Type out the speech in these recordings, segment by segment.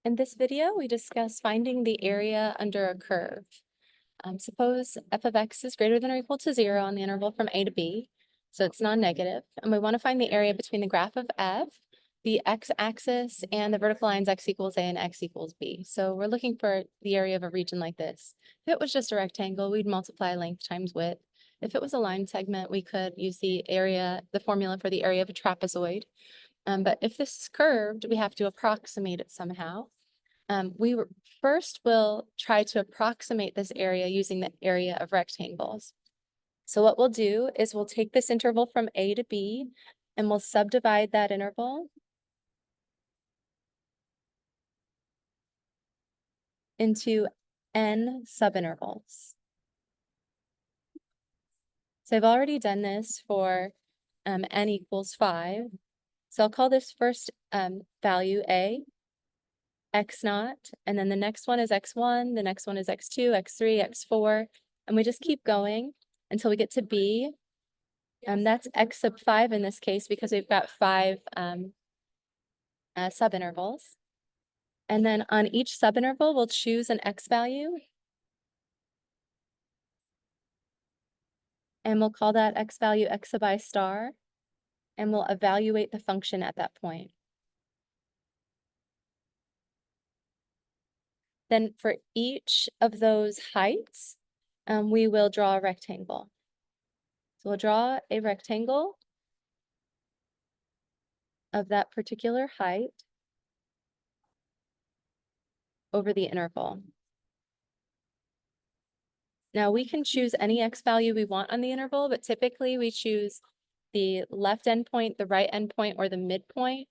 In this video, we discuss finding the area under a curve. Suppose f of x is greater than or equal to 0 on the interval from a to b, so it's non-negative, and we want to find the area between the graph of f, the x-axis, and the vertical lines x equals a and x equals b. So we're looking for the area of a region like this. If it was just a rectangle, we'd multiply length times width. If it was a line segment, we could use the formula for the area of a trapezoid. But if this is curved, we have to approximate it somehow. First will try to approximate this area using the area of rectangles. So what we'll do is we'll take this interval from A to B and we'll subdivide that interval into n subintervals. So I've already done this for n equals 5. So I'll call this first value A, x naught, and then the next one is x1, the next one is x2, x3, x4, and we just keep going until we get to B. That's x sub 5 in this case because we've got 5 subintervals. And then on each subinterval, we'll choose an x value. And we'll call that x value x sub I star. And we'll evaluate the function at that point. Then for each of those heights, we will draw a rectangle. So we'll draw a rectangle of that particular height over the interval. Now we can choose any x value we want on the interval, but typically we choose the left endpoint, the right endpoint, or the midpoint.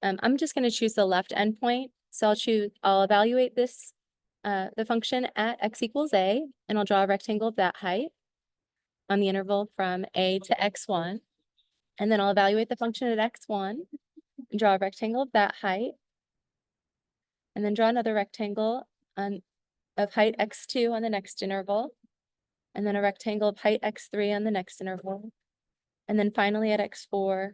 I'm just going to choose the left endpoint. So I'll evaluate this, the function at x equals a, and I'll draw a rectangle of that height on the interval from a to x1. And then I'll evaluate the function at x1 and draw a rectangle of that height. And then draw another rectangle of height x2 on the next interval. And then a rectangle of height x3 on the next interval. And then finally at x4,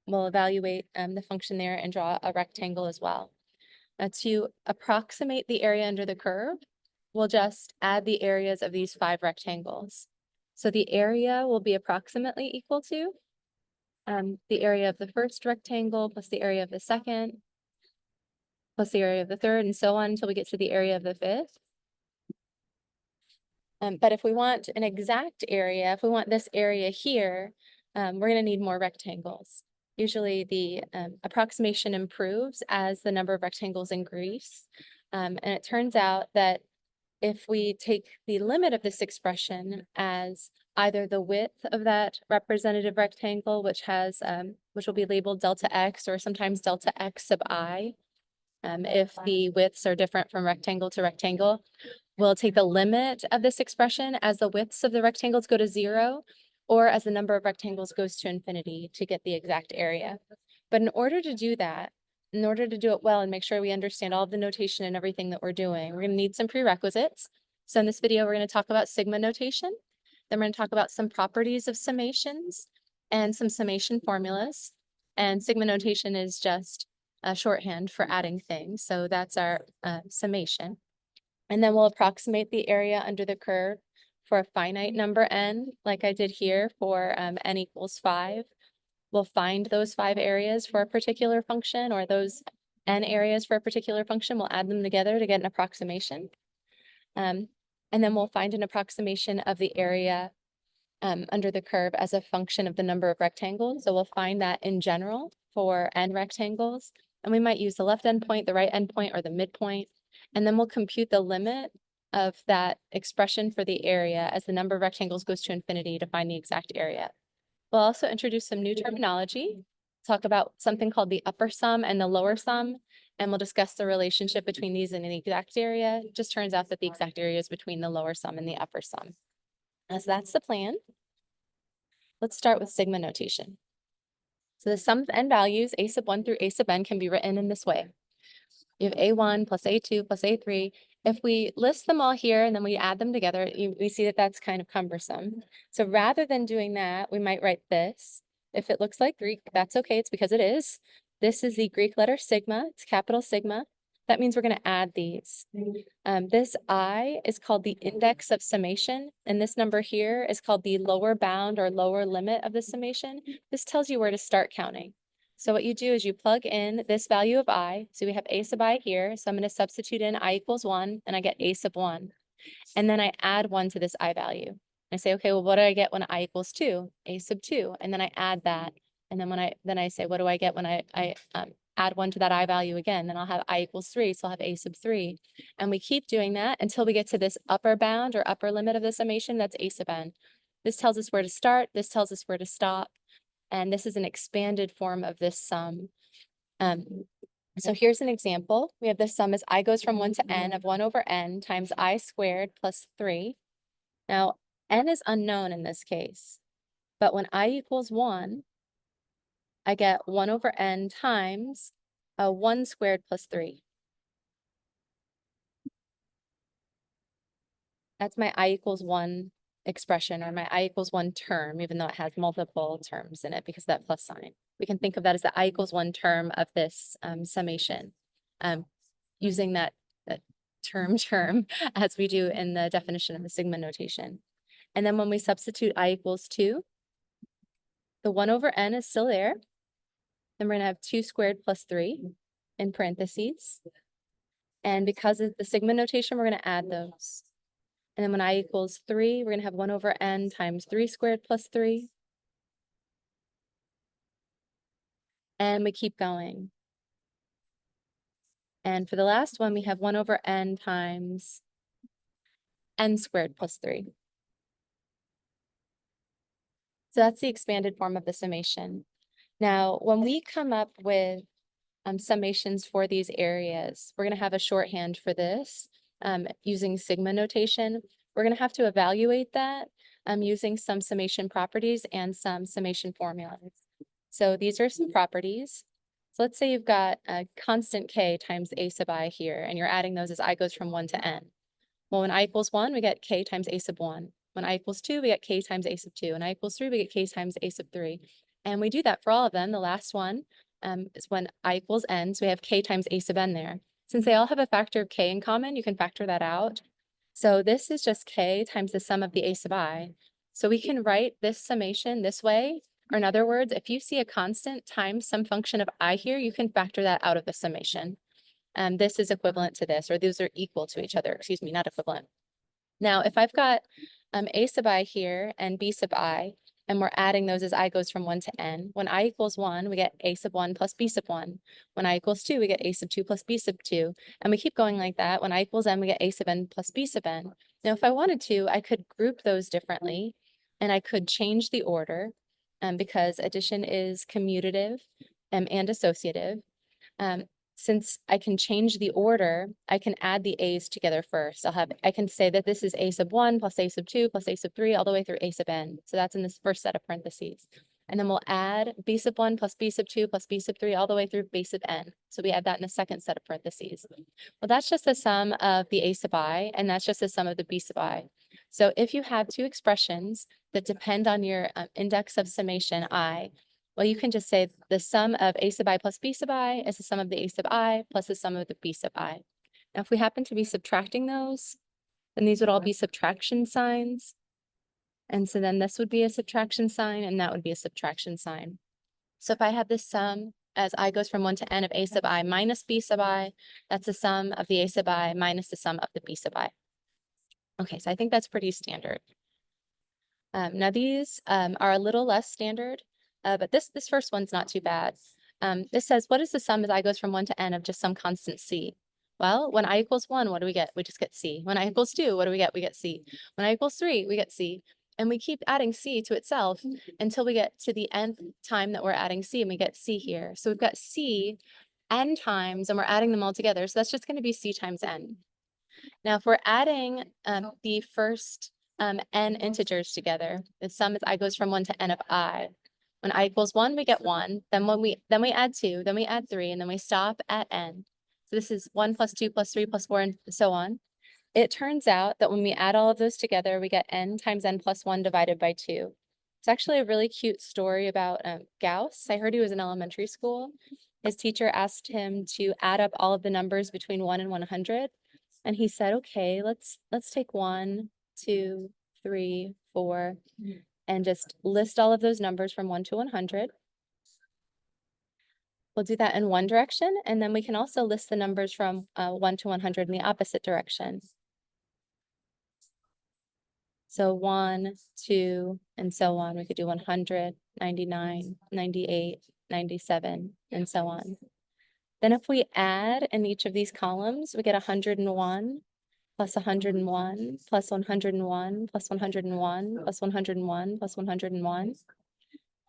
we'll evaluate the function there and draw a rectangle as well. To approximate the area under the curve, we'll just add the areas of these 5 rectangles. So the area will be approximately equal to the area of the first rectangle plus the area of the second, plus the area of the third, and so on until we get to the area of the fifth. But if we want an exact area, if we want this area here, we're going to need more rectangles. Usually the approximation improves as the number of rectangles increase. And it turns out that if we take the limit of this expression as either the width of that representative rectangle, which will be labeled delta x or sometimes delta x sub I, if the widths are different from rectangle to rectangle, we'll take the limit of this expression as the widths of the rectangles go to 0, or as the number of rectangles goes to infinity to get the exact area. But in order to do that, in order to do it well and make sure we understand all of the notation and everything that we're doing, we're going to need some prerequisites. So in this video, we're going to talk about sigma notation. Then we're going to talk about some properties of summations and some summation formulas. And sigma notation is just a shorthand for adding things. So that's our summation. And then we'll approximate the area under the curve for a finite number n, like I did here for n equals 5. We'll find those 5 areas for a particular function, or those n areas for a particular function. We'll add them together to get an approximation. And then we'll find an approximation of the area under the curve as a function of the number of rectangles. So we'll find that in general for n rectangles. And we might use the left endpoint, the right endpoint, or the midpoint. And then we'll compute the limit of that expression for the area as the number of rectangles goes to infinity to find the exact area. We'll also introduce some new terminology, talk about something called the upper sum and the lower sum, and we'll discuss the relationship between these and the exact area. It just turns out that the exact area is between the lower sum and the upper sum. So that's the plan. Let's start with sigma notation. So the sum of n values, a sub 1 through a sub n, can be written in this way. You have a1 plus a2 plus a3. If we list them all here and then we add them together, we see that that's kind of cumbersome. So rather than doing that, we might write this. If it looks like Greek, that's okay. It's because it is. This is the Greek letter sigma. It's capital sigma. That means we're going to add these. This I is called the index of summation, and this number here is called the lower bound or lower limit of the summation. This tells you where to start counting. So what you do is you plug in this value of I. So we have a sub I here. So I'm going to substitute in I equals 1, and I get a sub 1. And then I add 1 to this I value. I say, okay, well, what do I get when I equals 2? A sub 2. And then I add that. And then when I say, what do I get when I add 1 to that I value again? Then I'll have I equals 3. So I'll have a sub 3. And we keep doing that until we get to this upper bound or upper limit of the summation. That's a sub n. This tells us where to start. This tells us where to stop. And this is an expanded form of this sum. So here's an example. We have this sum as I goes from 1 to n of 1 over n times I squared plus 3. Now, n is unknown in this case, but when I equals 1, I get 1 over n times 1 squared plus 3. That's my I equals 1 expression, or my I equals 1 term, even though it has multiple terms in it because of that plus sign. We can think of that as the I equals 1 term of this summation, using that term as we do in the definition of the sigma notation. And then when we substitute I equals 2, the 1 over n is still there. Then we're going to have 2 squared plus 3 in parentheses. And because of the sigma notation, we're going to add those. And then when I equals 3, we're going to have 1 over n times 3 squared plus 3. And we keep going. And for the last one, we have 1 over n times n squared plus 3. So that's the expanded form of the summation. Now, when we come up with summations for these areas, we're going to have a shorthand for this using sigma notation. We're going to have to evaluate that using some summation properties and some summation formulas. So these are some properties. So let's say you've got a constant k times a sub I here, and you're adding those as I goes from 1 to n. Well, when I equals 1, we get k times a sub 1. When I equals 2, we get k times a sub 2. When I equals 3, we get k times a sub 3. And we do that for all of them. The last one is when I equals n, so we have k times a sub n there. Since they all have a factor of k in common, you can factor that out. So this is just k times the sum of the a sub I. So we can write this summation this way, or in other words, if you see a constant times some function of I here, you can factor that out of the summation. This is equivalent to this, or those are equal to each other, excuse me, not equivalent. Now, if I've got a sub I here and b sub I, and we're adding those as I goes from 1 to n. When I equals 1, we get a sub 1 plus b sub 1. When I equals 2, we get a sub 2 plus b sub 2. And we keep going like that. When I equals n, we get a sub n plus b sub n. Now, if I wanted to, I could group those differently, and I could change the order because addition is commutative and associative. Since I can change the order, I can add the a's together first. I can say that this is a sub 1 plus a sub 2 plus a sub 3 all the way through a sub n. So that's in this first set of parentheses. And then we'll add b sub 1 plus b sub 2 plus b sub 3 all the way through b sub n. So we add that in the second set of parentheses. Well, that's just the sum of the a sub I, and that's just the sum of the b sub I. So if you have two expressions that depend on your index of summation I, well, you can just say the sum of a sub I plus b sub I is the sum of the a sub I plus the sum of the b sub I. Now, if we happen to be subtracting those, then these would all be subtraction signs. And so then this would be a subtraction sign, and that would be a subtraction sign. So if I have this sum as I goes from 1 to n of a sub I minus b sub I, that's the sum of the a sub I minus the sum of the b sub I. Okay, so I think that's pretty standard. Now these are a little less standard. But this first one's not too bad. This says, what is the sum as I goes from 1 to n of just some constant c? Well, when I equals 1, what do we get? We just get c. When I equals 2, what do we get? We get c. When I equals 3, we get c. And we keep adding c to itself until we get to the nth time that we're adding c, and we get c here. So we've got c n times, and we're adding them all together. So that's just going to be c times n. Now, if we're adding the first n integers together, the sum as I goes from 1 to n of I. When I equals 1, we get 1. Then we add 2, then we add 3, and then we stop at n. So this is 1 plus 2 plus 3 plus 4, and so on. It turns out that when we add all of those together, we get n times n plus 1 divided by 2. It's actually a really cute story about Gauss. I heard he was in elementary school, his teacher asked him to add up all of the numbers between 1 and 100. And he said, okay, let's take 1, 2, 3, 4, and just list all of those numbers from 1 to 100. We'll do that in one direction, and then we can also list the numbers from 1 to 100 in the opposite direction. So 1, 2, and so on. We could do 100, 99, 98, 97, and so on. Then if we add in each of these columns, we get 101 plus 101 plus 101 plus 101 plus 101 plus 101.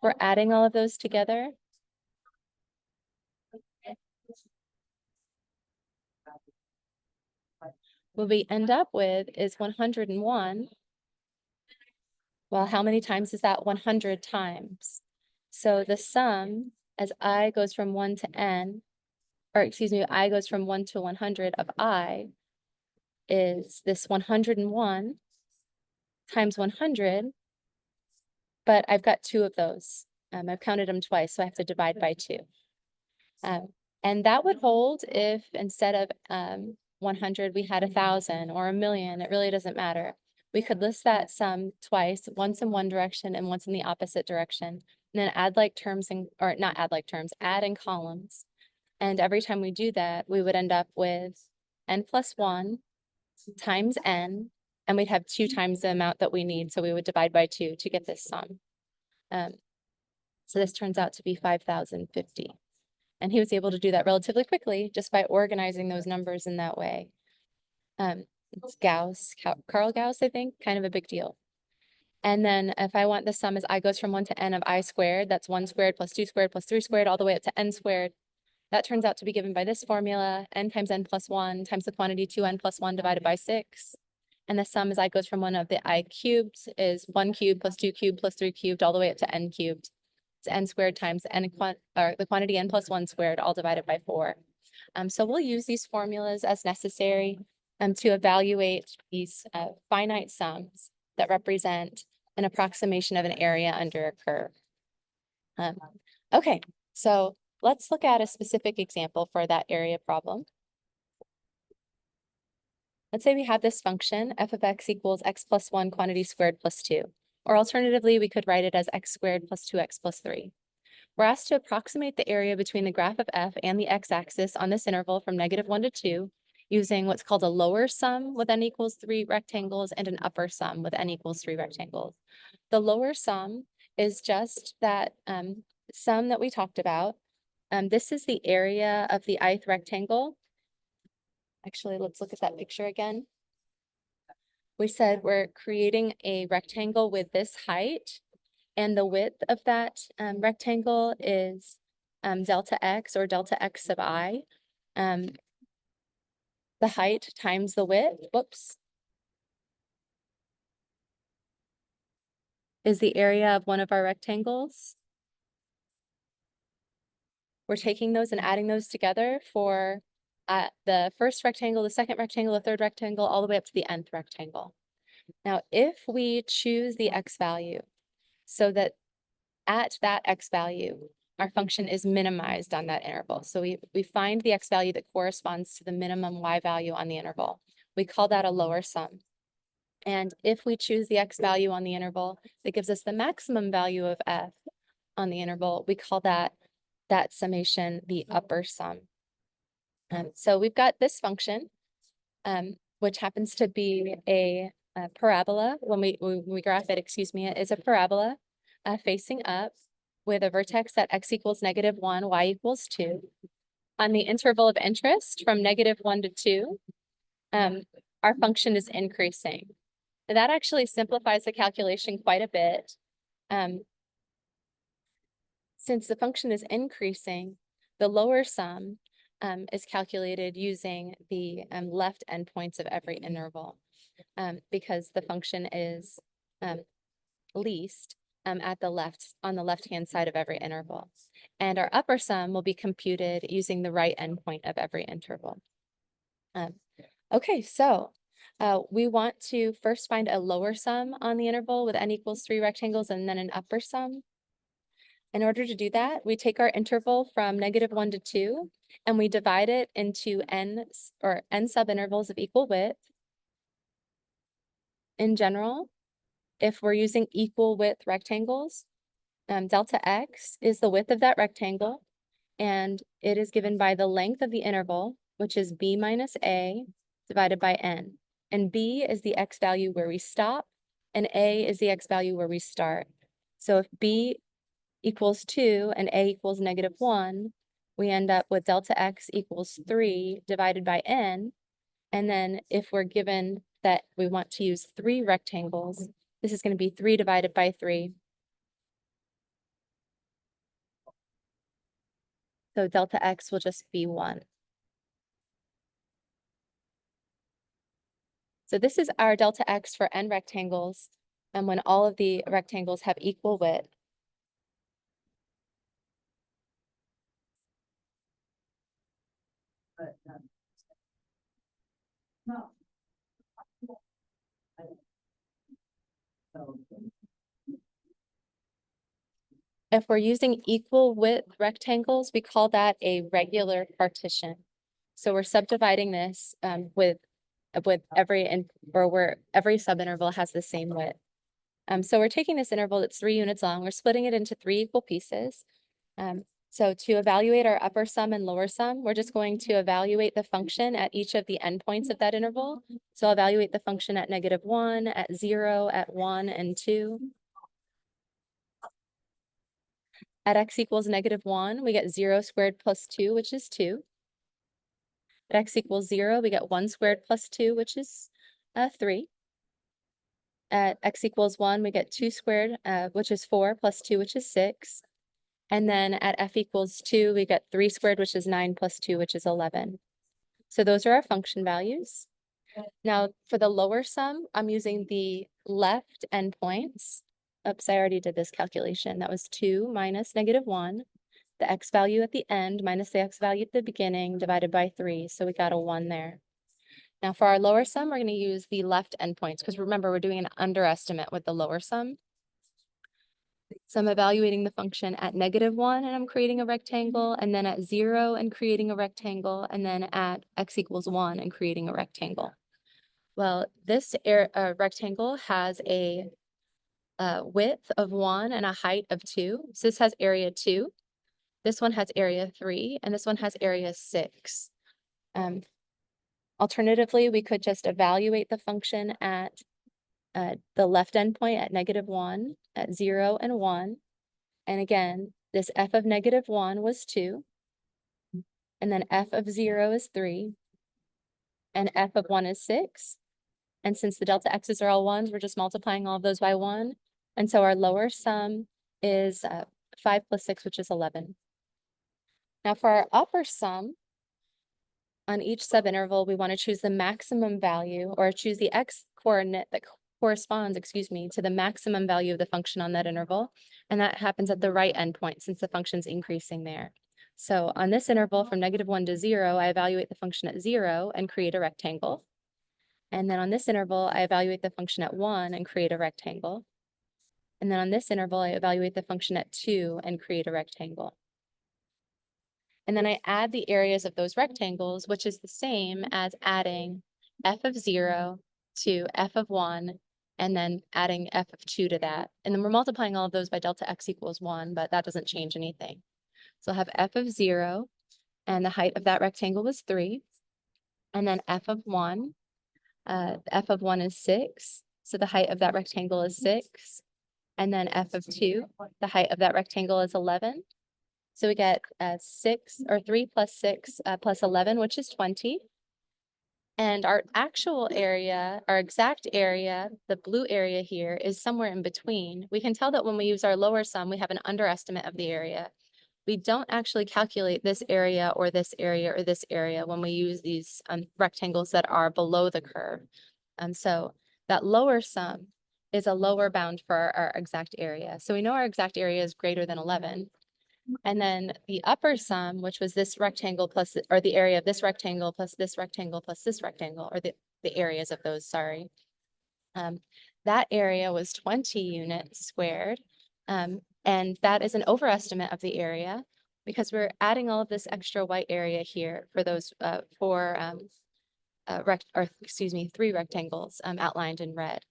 We're adding all of those together. What we end up with is 101. Well, how many times is that? 100 times. So the sum as I goes from 1 to n, or excuse me, I goes from 1 to 100 of I is this 101 times 100, but I've got 2 of those. I've counted them twice, so I have to divide by 2. And that would hold if instead of 100, we had 1,000 or 1,000,000. It really doesn't matter. We could list that sum twice, once in one direction and once in the opposite direction, and then add like terms or not add like terms, add in columns. And every time we do that, we would end up with n plus 1 times n, and we'd have 2 times the amount that we need. So we would divide by 2 to get this sum. So this turns out to be 5,050. And he was able to do that relatively quickly just by organizing those numbers in that way. It's Carl Gauss, I think, kind of a big deal. And then if I want the sum as I goes from 1 to n of I squared, that's 1 squared plus 2 squared plus 3 squared all the way up to n squared. That turns out to be given by this formula, n times n plus 1 times the quantity 2n plus 1 divided by 6. And the sum as I goes from 1 of the I cubed is 1 cubed plus 2 cubed plus 3 cubed all the way up to n cubed. It's n squared times the quantity n plus 1 squared all divided by 4. So we'll use these formulas as necessary to evaluate these finite sums that represent an approximation of an area under a curve. Okay, so let's look at a specific example for that area problem. Let's say we have this function, f of x equals x plus 1 quantity squared plus 2. Or alternatively, we could write it as x squared plus 2x plus 3. We're asked to approximate the area between the graph of f and the x-axis on this interval from -1 to 2 using what's called a lower sum with n equals 3 rectangles and an upper sum with n equals 3 rectangles. The lower sum is just that sum that we talked about. This is the area of the ith rectangle. Actually, let's look at that picture again. We said we're creating a rectangle with this height, and the width of that rectangle is delta x or delta x sub I. The height times the width, is the area of one of our rectangles. We're taking those and adding those together for the first rectangle, the second rectangle, the third rectangle, all the way up to the nth rectangle. Now, if we choose the x value so that at that x value, our function is minimized on that interval. So we find the x value that corresponds to the minimum y value on the interval. We call that a lower sum. And if we choose the x value on the interval that gives us the maximum value of f on the interval, we call that summation the upper sum. So we've got this function, which happens to be a parabola. When we graph it, it is a parabola facing up with a vertex at x equals -1, y equals 2. On the interval of interest from -1 to 2, our function is increasing. And that actually simplifies the calculation quite a bit. Since the function is increasing, the lower sum is calculated using the left endpoints of every interval because the function is least at the left, on the left-hand side of every interval. And our upper sum will be computed using the right endpoint of every interval. Okay, so we want to first find a lower sum on the interval with n equals 3 rectangles and then an upper sum. In order to do that, we take our interval from -1 to 2, and we divide it into n subintervals of equal width. In general, if we're using equal width rectangles, delta x is the width of that rectangle, and it is given by the length of the interval, which is b minus a divided by n. And b is the x value where we stop, and a is the x value where we start. So if b equals 2 and a equals -1, we end up with delta x equals 3 divided by n. And then if we're given that we want to use 3 rectangles, this is going to be 3 divided by 3. So delta x will just be 1. So this is our delta x for n rectangles, and when all of the rectangles have equal width. If we're using equal width rectangles, we call that a regular partition. So we're subdividing this with every where every subinterval has the same width. So we're taking this interval that's 3 units long, we're splitting it into 3 equal pieces. So to evaluate our upper sum and lower sum, we're just going to evaluate the function at each of the endpoints of that interval. So I'll evaluate the function at -1, at 0, at 1, and 2. At x equals -1, we get 0 squared plus 2, which is 2. At x equals 0, we get 1 squared plus 2, which is 3. At x equals 1, we get 2 squared, which is 4, plus 2, which is 6. And then at f equals 2, we get 3 squared, which is 9, plus 2, which is 11. So those are our function values. Now, for the lower sum, I'm using the left endpoints. Oops, I already did this calculation. That was 2 minus -1, the x value at the end minus the x value at the beginning divided by 3. So we got a 1 there. Now for our lower sum, we're going to use the left endpoints because remember, we're doing an underestimate with the lower sum. So I'm evaluating the function at -1 and I'm creating a rectangle, and then at 0 and creating a rectangle, and then at x equals 1 and creating a rectangle. Well, this rectangle has a width of 1 and a height of 2. So this has area 2. This one has area 3, and this one has area 6. Alternatively, we could just evaluate the function at the left endpoint at -1, at 0 and 1. And again, this f of -1 was 2. And then f of 0 is 3. And f of 1 is 6. And since the delta x's are all 1s, we're just multiplying all of those by 1. And so our lower sum is 5 plus 6, which is 11. Now for our upper sum, on each subinterval, we want to choose the maximum value, or choose the x coordinate that corresponds, to the maximum value of the function on that interval. And that happens at the right endpoint since the function's increasing there. So on this interval from -1 to 0, I evaluate the function at 0 and create a rectangle. And then on this interval, I evaluate the function at 1 and create a rectangle. And then on this interval, I evaluate the function at 2 and create a rectangle. And then I add the areas of those rectangles, which is the same as adding f of 0 to f of 1, and then adding f of 2 to that. And then we're multiplying all of those by delta x equals 1, but that doesn't change anything. So I'll have f of 0, and the height of that rectangle was 3. And then f of 1, f of 1 is 6. So the height of that rectangle is 6. And then f of 2, the height of that rectangle is 11. So we get 3 plus 6 plus 11, which is 20. And our actual area, our exact area, the blue area here, is somewhere in between. We can tell that when we use our lower sum, we have an underestimate of the area. We don't actually calculate this area or this area or this area when we use these rectangles that are below the curve. So that lower sum is a lower bound for our exact area. So we know our exact area is greater than 11. And then the upper sum, which was this rectangle plus, or the area of this rectangle plus this rectangle plus this rectangle, or the areas of those, sorry. That area was 20 units squared. And that is an overestimate of the area because we're adding all of this extra white area here for those three rectangles outlined in red.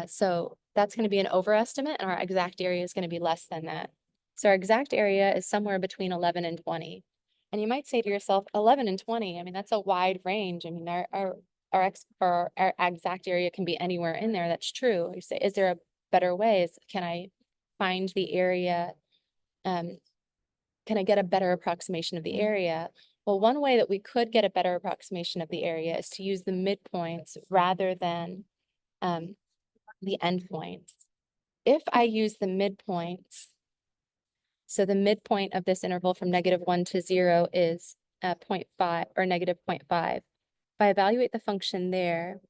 So that's going to be an overestimate, and our exact area is going to be less than that. So our exact area is somewhere between 11 and 20. And you might say to yourself, 11 and 20, I mean, that's a wide range. I mean, our exact area can be anywhere in there. That's true. You say, is there a better way? Can I find the area? Can I get a better approximation of the area? Well, one way that we could get a better approximation of the area is to use the midpoints rather than the endpoints. If I use the midpoints, so the midpoint of this interval from -1 to 0 is 0.5 or -0.5. If I evaluate the function there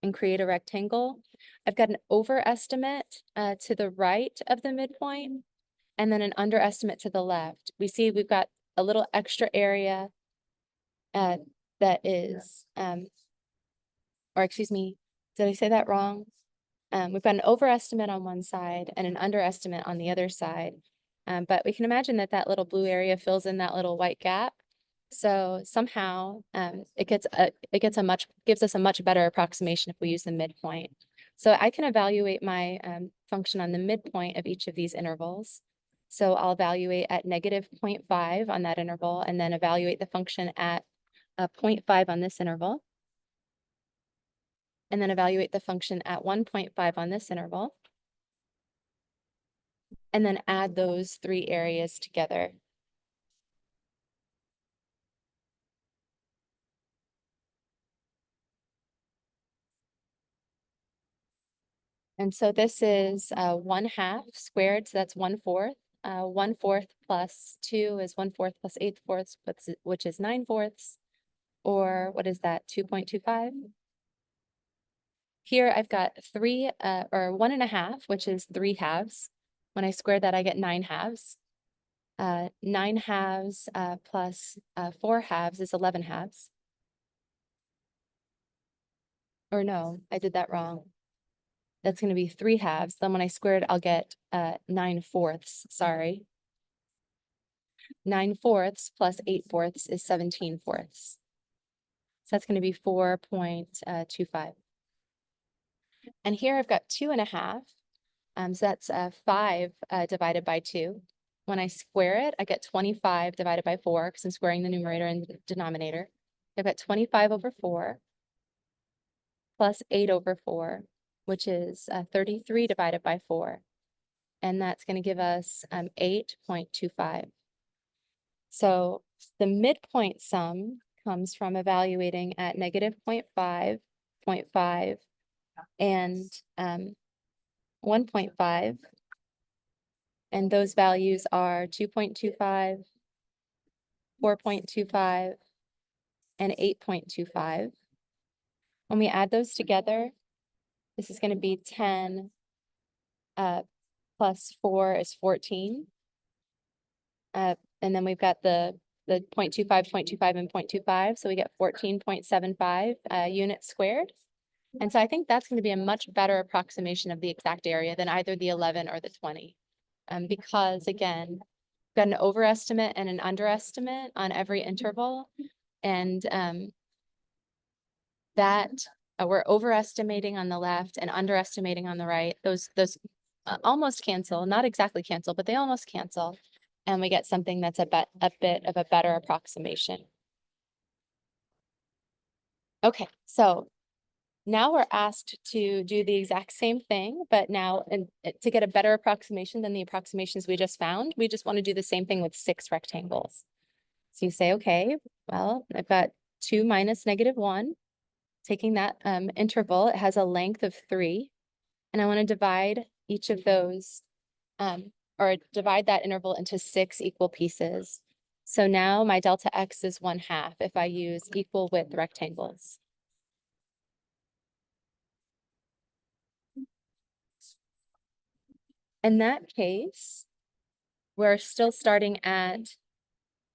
and create a rectangle, I've got an overestimate to the right of the midpoint and then an underestimate to the left. We see we've got a little extra area that is, or excuse me, did I say that wrong? We've got an overestimate on one side and an underestimate on the other side. But we can imagine that that little blue area fills in that little white gap. So somehow it gives us a much better approximation if we use the midpoint. So I can evaluate my function on the midpoint of each of these intervals. So I'll evaluate at -0.5 on that interval and then evaluate the function at 0.5 on this interval. And then evaluate the function at 1.5 on this interval. And then add those three areas together. And so this is 1/2 squared, so that's 1/4. 1/4 plus 2 is 1/4 plus 8/4, which is 9/4. Or what is that, 2.25? Here I've got 1.5, which is 3 halves. When I square that, I get 9 halves. 9 halves plus 4 halves is 11 halves. Or no, I did that wrong. That's going to be 3 halves. Then when I square it, I'll get 9/4. Sorry. 9/4 plus 8/4 is 17/4. So that's going to be 4.25. And here I've got 2.5. So that's 5 divided by 2. When I square it, I get 25 divided by 4 because I'm squaring the numerator and the denominator. I've got 25 over 4 plus 8 over 4, which is 33 divided by 4. And that's going to give us 8.25. So the midpoint sum comes from evaluating at -0.5, 0.5, and 1.5. And those values are 2.25, 4.25, and 8.25. When we add those together, this is going to be 10 plus 4 is 14. And then we've got the 0.25, 0.25, and 0.25. So we get 14.75 units squared. And so I think that's going to be a much better approximation of the exact area than either the 11 or the 20. Because again, we've got an overestimate and an underestimate on every interval. And that we're overestimating on the left and underestimating on the right. Those almost cancel, not exactly cancel, but they almost cancel. And we get something that's a bit of a better approximation. Okay, so now we're asked to do the exact same thing, but now to get a better approximation than the approximations we just found, we just want to do the same thing with 6 rectangles. So you say, okay, well, I've got 2 minus -1. Taking that interval, it has a length of 3. And I want to divide each of those, or divide that interval into 6 equal pieces. So now my delta x is 1/2 if I use equal width rectangles. In that case, we're still starting at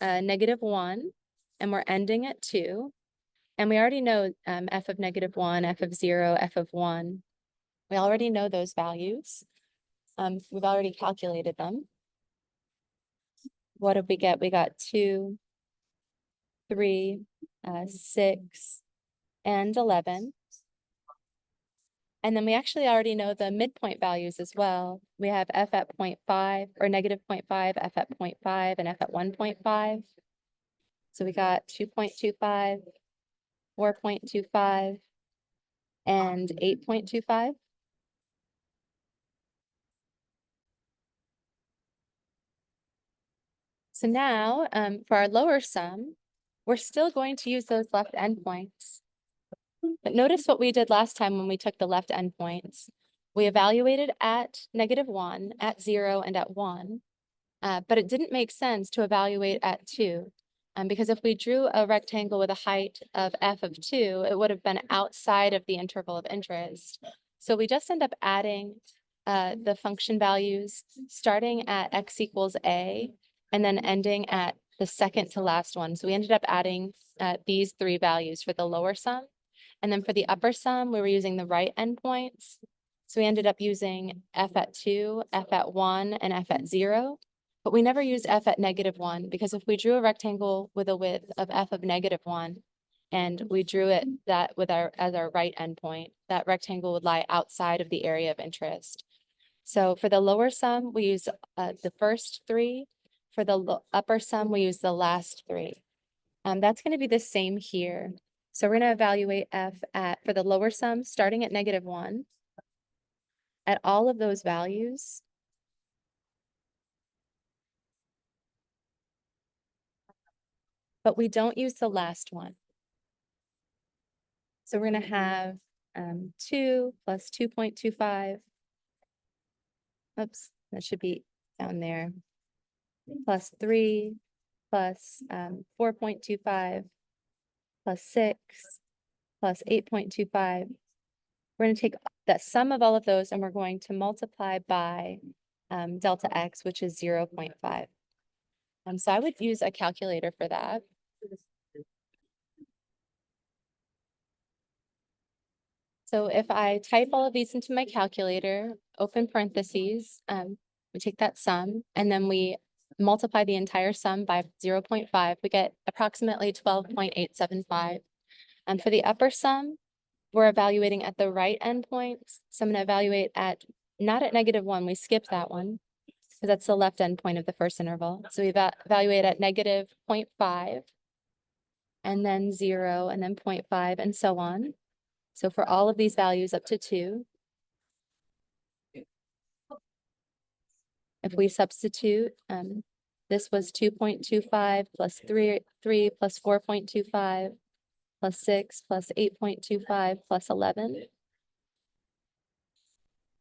-1 and we're ending at 2. And we already know f of -1, f of 0, f of 1. We already know those values. We've already calculated them. What did we get? We got 2, 3, 6, and 11. And then we actually already know the midpoint values as well. We have f at 0.5 or negative 0.5, f at 0.5, and f at 1.5. So we got 2.25, 4.25, and 8.25. So now for our lower sum, we're still going to use those left endpoints. But notice what we did last time when we took the left endpoints. We evaluated at -1, at 0, and at 1, but it didn't make sense to evaluate at 2. Because if we drew a rectangle with a height of f of 2, it would have been outside of the interval of interest. So we just end up adding the function values starting at x equals a and then ending at the second to last one. So we ended up adding these 3 values for the lower sum. And then for the upper sum, we were using the right endpoints. So we ended up using f at 2, f at 1, and f at 0. But we never used f at -1 because if we drew a rectangle with a width of f of -1 and we drew it as our right endpoint, that rectangle would lie outside of the area of interest. So for the lower sum, we use the first 3. For the upper sum, we use the last 3. That's going to be the same here. So we're going to evaluate f for the lower sum starting at -1 at all of those values. But we don't use the last one. So we're going to have 2 plus 2.25. Oops, that should be down there. Plus 3 plus 4.25 plus 6 plus 8.25. We're going to take the sum of all of those and we're going to multiply by delta x, which is 0.5. So I would use a calculator for that. So if I type all of these into my calculator, open parentheses, we take that sum, and then we multiply the entire sum by 0.5, we get approximately 12.875. And for the upper sum, we're evaluating at the right endpoints. So I'm going to evaluate at, not at -1, we skipped that one, because that's the left endpoint of the first interval. So we evaluate at -0.5, and then 0, and then 0.5, and so on. So for all of these values up to 2, if we substitute, this was 2.25 plus 3 plus 4.25 plus 6 plus 8.25 plus 11.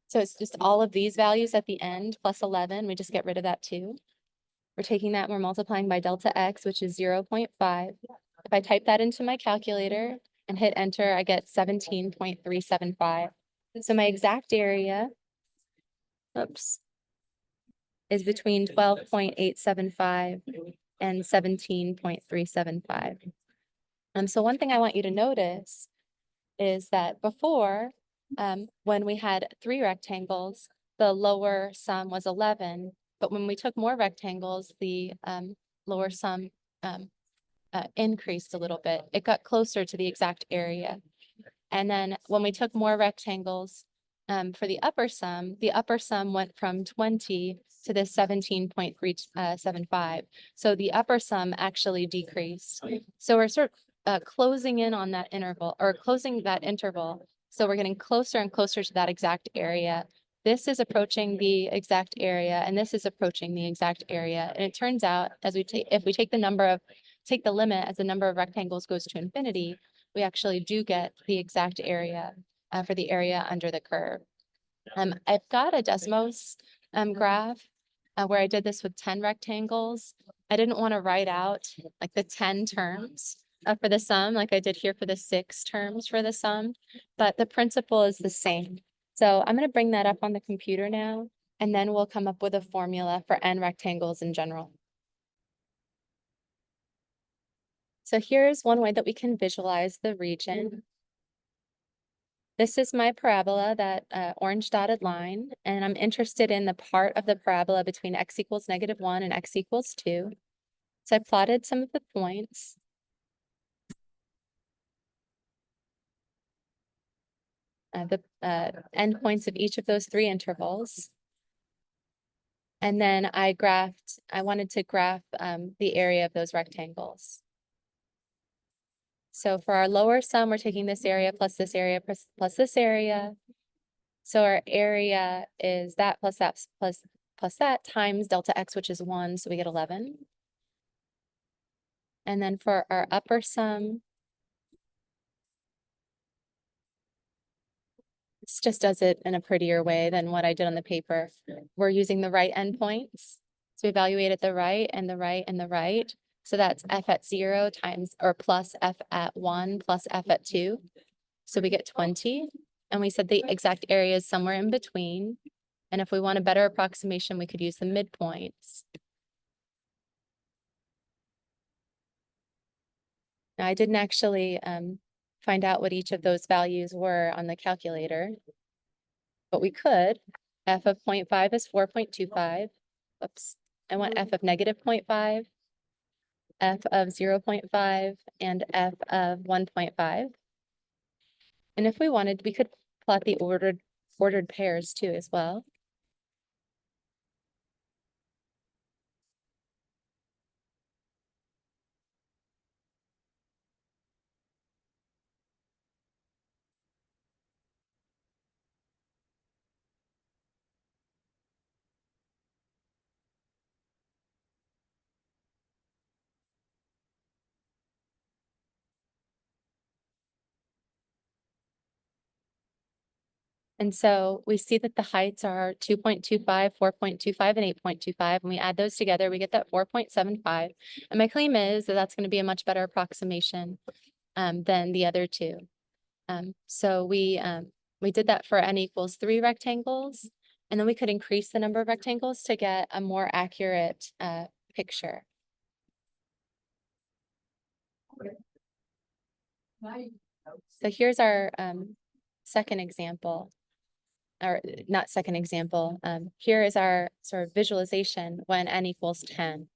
So it's just all of these values at the end plus 11. We just get rid of that 2. We're taking that and we're multiplying by delta x, which is 0.5. If I type that into my calculator and hit enter, I get 17.375. So my exact area, is between 12.875 and 17.375. So one thing I want you to notice is that before, when we had 3 rectangles, the lower sum was 11, but when we took more rectangles, the lower sum increased a little bit. It got closer to the exact area. And then when we took more rectangles for the upper sum went from 20 to this 17.375. So the upper sum actually decreased. So we're sort of closing in on that interval, or closing that interval. So we're getting closer and closer to that exact area. This is approaching the exact area, and this is approaching the exact area. And it turns out, if we take the limit as the number of rectangles goes to infinity, we actually do get the exact area for the area under the curve. I've got a Desmos graph where I did this with 10 rectangles. I didn't want to write out like the 10 terms for the sum like I did here for the 6 terms for the sum, but the principle is the same. So I'm going to bring that up on the computer now, and then we'll come up with a formula for n rectangles in general. So here's one way that we can visualize the region. This is my parabola, that orange dotted line, and I'm interested in the part of the parabola between x equals -1 and x equals 2. So I plotted some of the points. The endpoints of each of those three intervals. And then I wanted to graph the area of those rectangles. So for our lower sum, we're taking this area plus this area plus this area. So our area is that plus that times delta x, which is 1, so we get 11. And then for our upper sum, this just does it in a prettier way than what I did on the paper. We're using the right endpoints. So we evaluate at the right and the right and the right. So that's f at 0 times or plus f at 1 plus f at 2. So we get 20. And we said the exact area is somewhere in between. And if we want a better approximation, we could use the midpoints. Now, I didn't actually find out what each of those values were on the calculator, but we could. F of 0.5 is 4.25. Oops, I want f of -0.5, f of 0.5, and f of 1.5. And if we wanted, we could plot the ordered pairs too as well. And so we see that the heights are 2.25, 4.25, and 8.25. And we add those together, we get that 4.75. And my claim is that that's going to be a much better approximation than the other two. So we did that for n equals 3 rectangles. And then we could increase the number of rectangles to get a more accurate picture. So here's our second example. Or not second example. Here is our sort of visualization when n equals 10.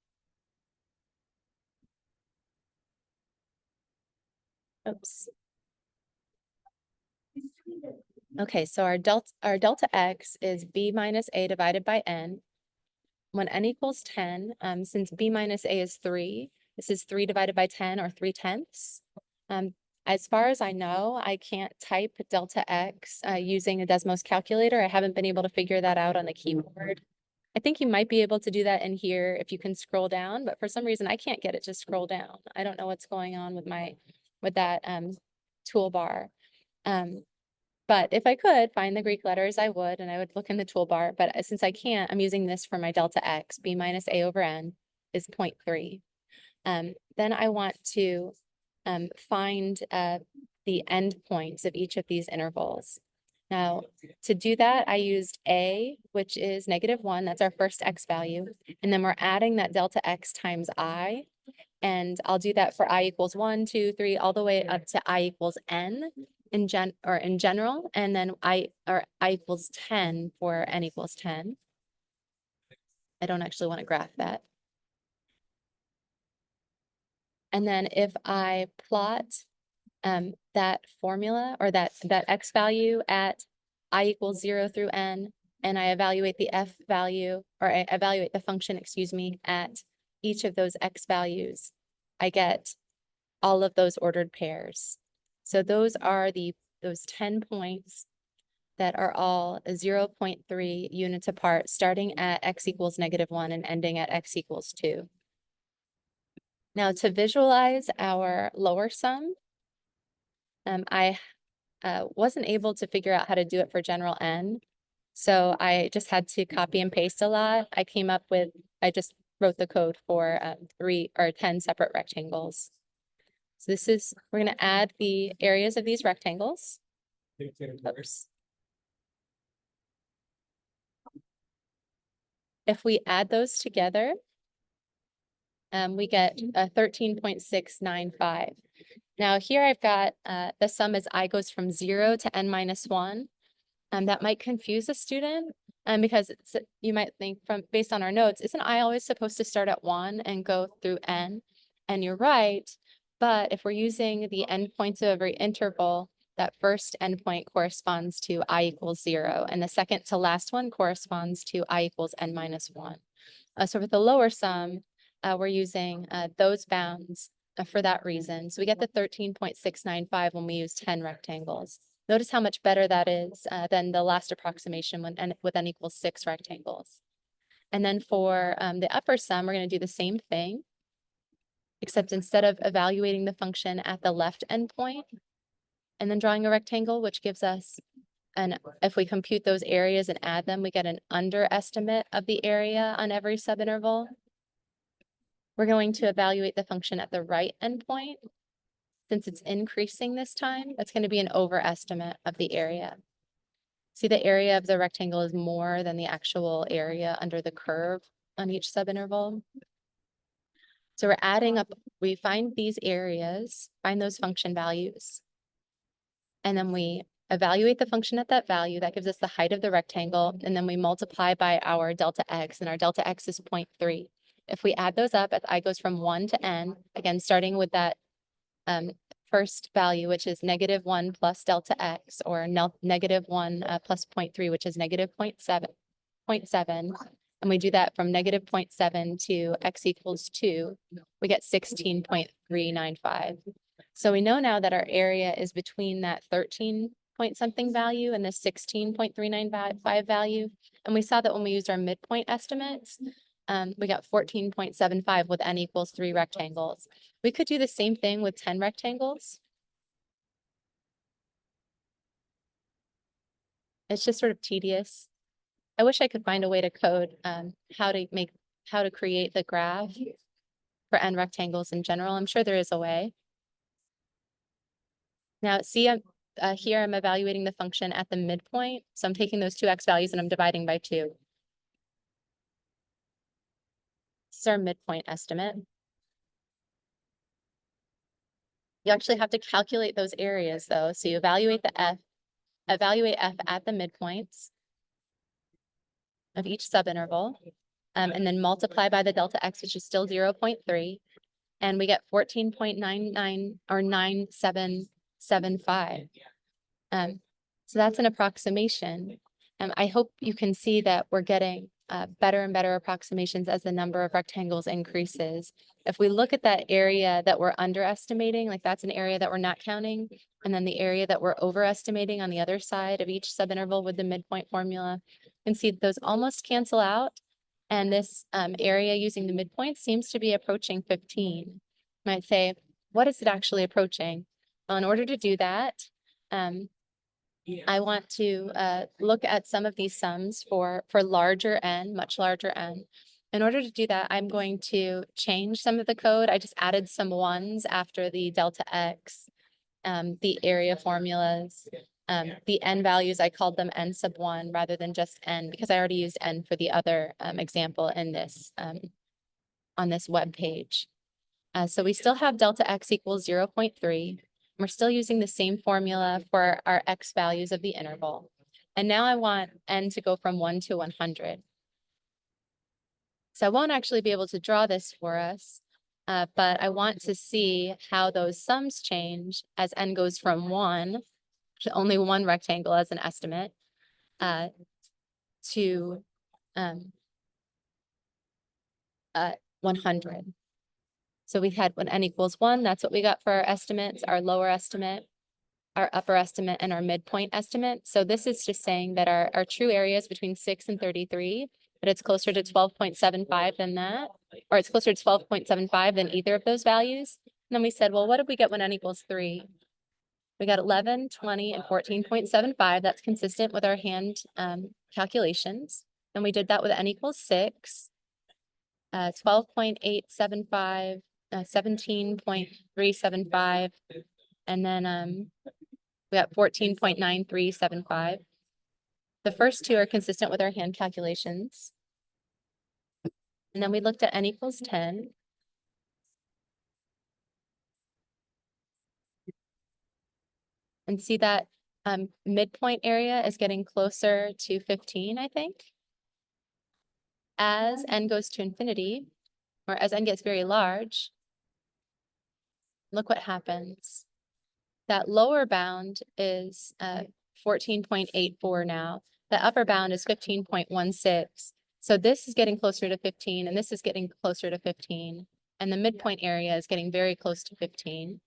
Oops. Okay, so our delta x is b minus a divided by n. When n equals 10, since b minus a is 3, this is 3 divided by 10, or 3/10. As far as I know, I can't type delta x using a Desmos calculator. I haven't been able to figure that out on the keyboard. I think you might be able to do that in here if you can scroll down, but for some reason I can't get it to scroll down. I don't know what's going on with that toolbar. But if I could find the Greek letters, I would, and I would look in the toolbar. But since I can't, I'm using this for my delta x. B minus a over n is 0.3. Then I want to find the endpoints of each of these intervals. Now, to do that, I used a, which is -1. That's our first x value. And then we're adding that delta x times I. And I'll do that for I equals 1, 2, 3, all the way up to I equals n in general. And then I equals 10 for n equals 10. I don't actually want to graph that. And then if I plot that formula, or that x value at I equals 0 through n, and I evaluate the f value, or I evaluate the function, excuse me, at each of those x values, I get all of those ordered pairs. So those are those 10 points that are all 0.3 units apart, starting at x equals -1 and ending at x equals 2. Now, to visualize our lower sum, I wasn't able to figure out how to do it for general n. So I just had to copy and paste a lot. I just wrote the code for 3 or 10 separate rectangles. So we're going to add the areas of these rectangles. Oops. If we add those together, we get 13.695. Now here I've got the sum as I goes from 0 to n minus 1. That might confuse a student because you might think based on our notes, isn't I always supposed to start at 1 and go through n? And you're right, but if we're using the endpoints of every interval, that first endpoint corresponds to I equals 0, and the second to last one corresponds to I equals n minus 1. So with the lower sum, we're using those bounds for that reason. So we get the 13.695 when we use 10 rectangles. Notice how much better that is than the last approximation with n equals 6 rectangles. And then for the upper sum, we're going to do the same thing, except instead of evaluating the function at the left endpoint and then drawing a rectangle, which gives us if we compute those areas and add them, we get an underestimate of the area on every subinterval. We're going to evaluate the function at the right endpoint. Since it's increasing this time, that's going to be an overestimate of the area. See, the area of the rectangle is more than the actual area under the curve on each subinterval. So we're adding up, we find these areas, find those function values, and then we evaluate the function at that value. That gives us the height of the rectangle, and then we multiply by our delta x, and our delta x is 0.3. If we add those up, as I goes from 1 to n, again, starting with that first value, which is -1 plus delta x, or -1 plus 0.3, which is -0.7, and we do that from -0.7 to x equals 2, we get 16.395. So we know now that our area is between that 13 point something value and the 16.395 value. And we saw that when we used our midpoint estimates, we got 14.75 with n equals 3 rectangles. We could do the same thing with 10 rectangles. It's just sort of tedious. I wish I could find a way to code how to create the graph for n rectangles in general. I'm sure there is a way. Now, see, here I'm evaluating the function at the midpoint. So I'm taking those two x values and I'm dividing by 2. This is our midpoint estimate. You actually have to calculate those areas though. So you evaluate f at the midpoints of each subinterval, and then multiply by the delta x, which is still 0.3, and we get 14.99 or 9775. So that's an approximation. I hope you can see that we're getting better and better approximations as the number of rectangles increases. If we look at that area that we're underestimating, like that's an area that we're not counting, and then the area that we're overestimating on the other side of each subinterval with the midpoint formula, you can see those almost cancel out. And this area using the midpoint seems to be approaching 15. You might say, what is it actually approaching? Well, in order to do that, I want to look at some of these sums for larger n, much larger n. In order to do that, I'm going to change some of the code. I just added some ones after the delta x, the area formulas, the n values, I called them n sub 1 rather than just n, because I already used n for the other example in this on this web page. So we still have delta x equals 0.3. We're still using the same formula for our x values of the interval. And now I want n to go from 1 to 100. So I won't actually be able to draw this for us, but I want to see how those sums change as n goes from 1, only one rectangle as an estimate, to 100. So we had when n equals 1, that's what we got for our estimates, our lower estimate, our upper estimate, and our midpoint estimate. So this is just saying that our true area is between 6 and 33, but it's closer to 12.75 than that, or it's closer to 12.75 than either of those values. And then we said, well, what did we get when n equals 3? We got 11, 20, and 14.75. That's consistent with our hand calculations. And we did that with n equals 6, 12.875, 17.375, and then we got 14.9375. The first two are consistent with our hand calculations. And then we looked at n equals 10. and see that midpoint area is getting closer to 15, I think. As n goes to infinity, or as n gets very large, look what happens. That lower bound is 14.84 now. The upper bound is 15.16. So this is getting closer to 15, and this is getting closer to 15. And the midpoint area is getting very close to 15.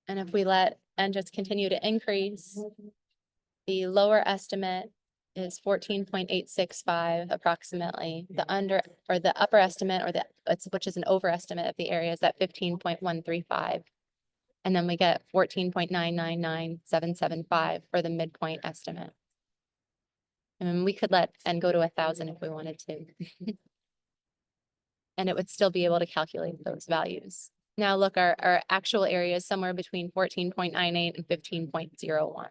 And if we let n just continue to increase, the lower estimate is 14.865 approximately. The upper estimate, which is an overestimate of the area, is at 15.135. And then we get 14.999775 for the midpoint estimate. And we could let n go to 1,000 if we wanted to. And it would still be able to calculate those values. Now look, our actual area is somewhere between 14.98 and 15.01.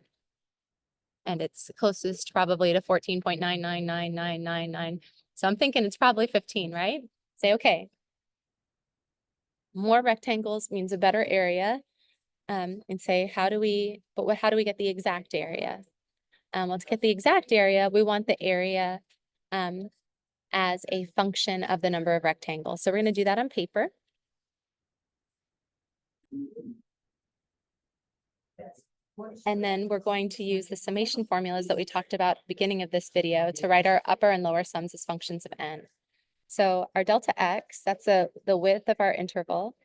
And it's closest probably to 14.999999. So I'm thinking it's probably 15, right? Say, okay. More rectangles means a better area. And say, how do we get the exact area? Well, to get the exact area, we want the area as a function of the number of rectangles. So we're going to do that on paper. And then we're going to use the summation formulas that we talked about at the beginning of this video to write our upper and lower sums as functions of n. So our delta x, that's the width of our interval,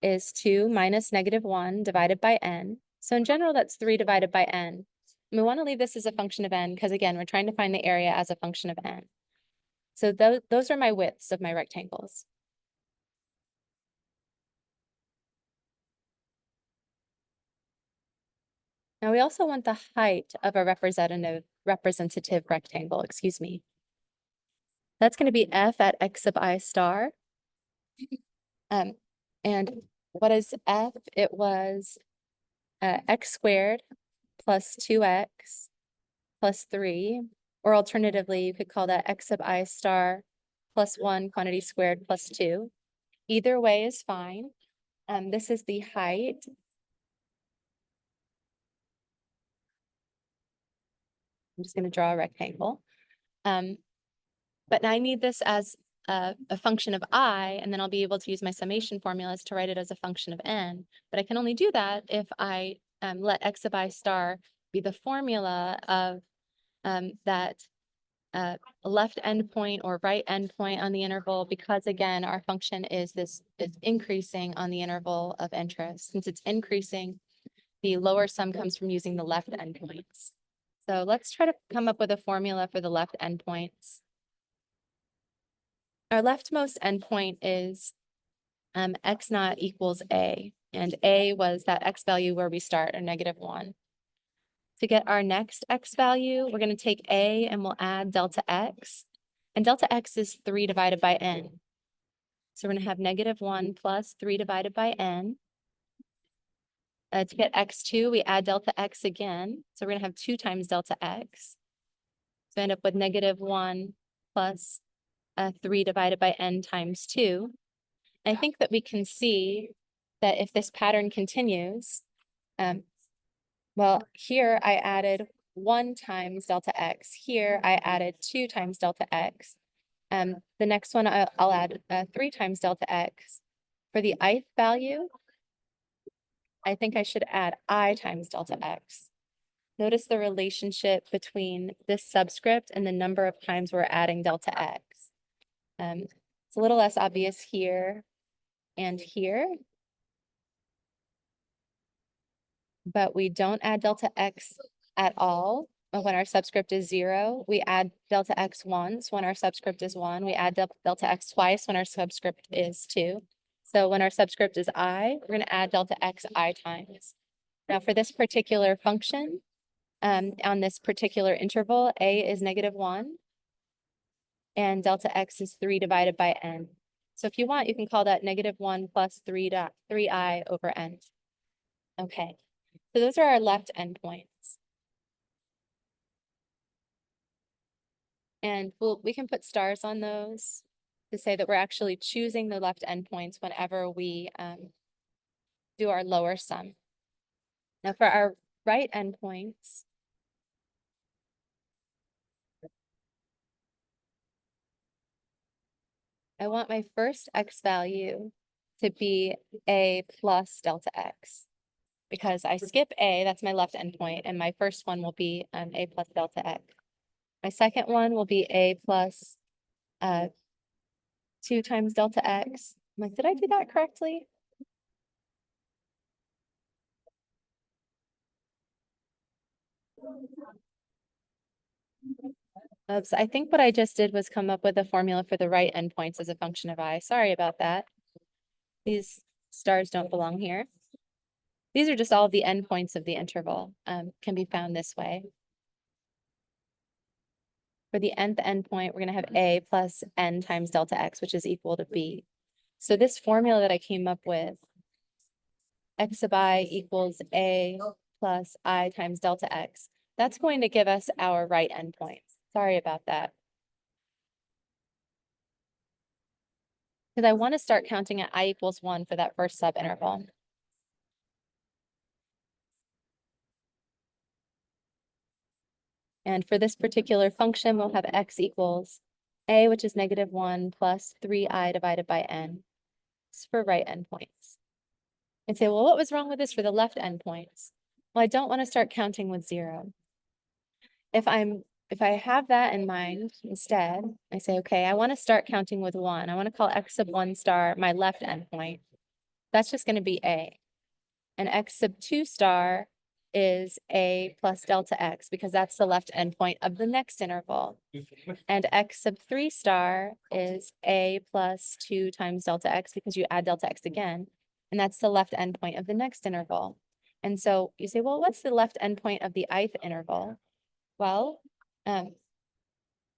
is 2 minus -1 divided by n. So in general, that's 3 divided by n. And we want to leave this as a function of n because, again, we're trying to find the area as a function of n. So those are my widths of my rectangles. Now we also want the height of a representative rectangle, excuse me. That's going to be f at x sub I star. And what is f? It was x squared plus 2x plus 3, or alternatively, you could call that x sub I star plus 1 quantity squared plus 2. Either way is fine. This is the height. I'm just going to draw a rectangle. But I need this as a function of I, and then I'll be able to use my summation formulas to write it as a function of n. But I can only do that if I let x sub I star be the formula of that left endpoint or right endpoint on the interval, because again, our function is increasing on the interval of interest. Since it's increasing, the lower sum comes from using the left endpoints. So let's try to come up with a formula for the left endpoints. Our leftmost endpoint is x naught equals a, and a was that x value where we start, or -1. To get our next x value, we're going to take a and we'll add delta x, and delta x is 3 divided by n. So we're going to have -1 plus 3 divided by n. To get x2, we add delta x again. So we're going to have 2 times delta x. So end up with -1 plus 3 divided by n times 2. And I think that we can see that if this pattern continues, well, here I added 1 times delta x. Here I added 2 times delta x. The next one I'll add 3 times delta x. For the ith value, I think I should add I times delta x. Notice the relationship between this subscript and the number of times we're adding delta x. It's a little less obvious here and here, but we don't add delta x at all when our subscript is 0. We add delta x once when our subscript is 1. We add delta x twice when our subscript is 2. So when our subscript is I, we're going to add delta x I times. Now for this particular function, on this particular interval, a is -1. And delta x is 3 divided by n. So if you want, you can call that -1 plus 3i over n. Okay, so those are our left endpoints. And we can put stars on those to say that we're actually choosing the left endpoints whenever we do our lower sum. Now for our right endpoints, I want my first x value to be a plus delta x. Because I skip a, that's my left endpoint, and my first one will be a plus delta x. My second one will be a plus 2 times delta x. I'm like, did I do that correctly? Oops, I think what I just did was come up with a formula for the right endpoints as a function of I. Sorry about that. These stars don't belong here. These are just all the endpoints of the interval, can be found this way. For the nth endpoint, we're going to have a plus n times delta x, which is equal to b. So this formula that I came up with, x sub I equals a plus I times delta x, that's going to give us our right endpoints. Sorry about that. Because I want to start counting at I equals 1 for that first subinterval. And for this particular function, we'll have x equals a, which is -1 plus 3i divided by n. It's for right endpoints. And say, well, what was wrong with this for the left endpoints? Well, I don't want to start counting with 0. If I have that in mind instead, I say, okay, I want to start counting with 1. I want to call x sub 1 star my left endpoint. That's just going to be a. And x sub 2 star is a plus delta x, because that's the left endpoint of the next interval. And x sub 3 star is a plus 2 times delta x, because you add delta x again. And that's the left endpoint of the next interval. And so you say, well, what's the left endpoint of the ith interval? Well,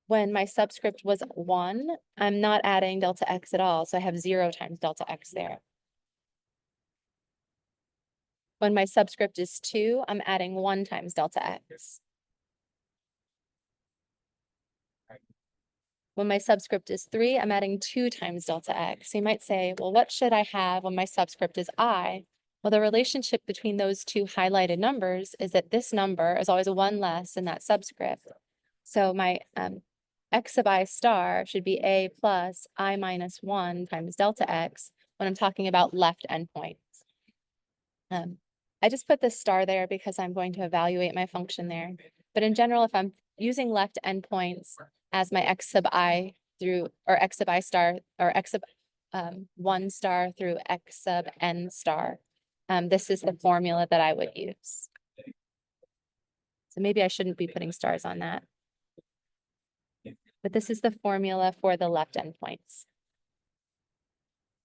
when my subscript was 1, I'm not adding delta x at all. So I have 0 times delta x there. When my subscript is 2, I'm adding 1 times delta x. When my subscript is 3, I'm adding 2 times delta x. So you might say, well, what should I have when my subscript is I? Well, the relationship between those two highlighted numbers is that this number is always a 1 less than that subscript. So my x sub I star should be a plus I minus 1 times delta x when I'm talking about left endpoints. I just put this star there because I'm going to evaluate my function there. But in general, if I'm using left endpoints as my x sub I through, or x sub I star, or x sub 1 star through x sub n star, this is the formula that I would use. So maybe I shouldn't be putting stars on that. But this is the formula for the left endpoints.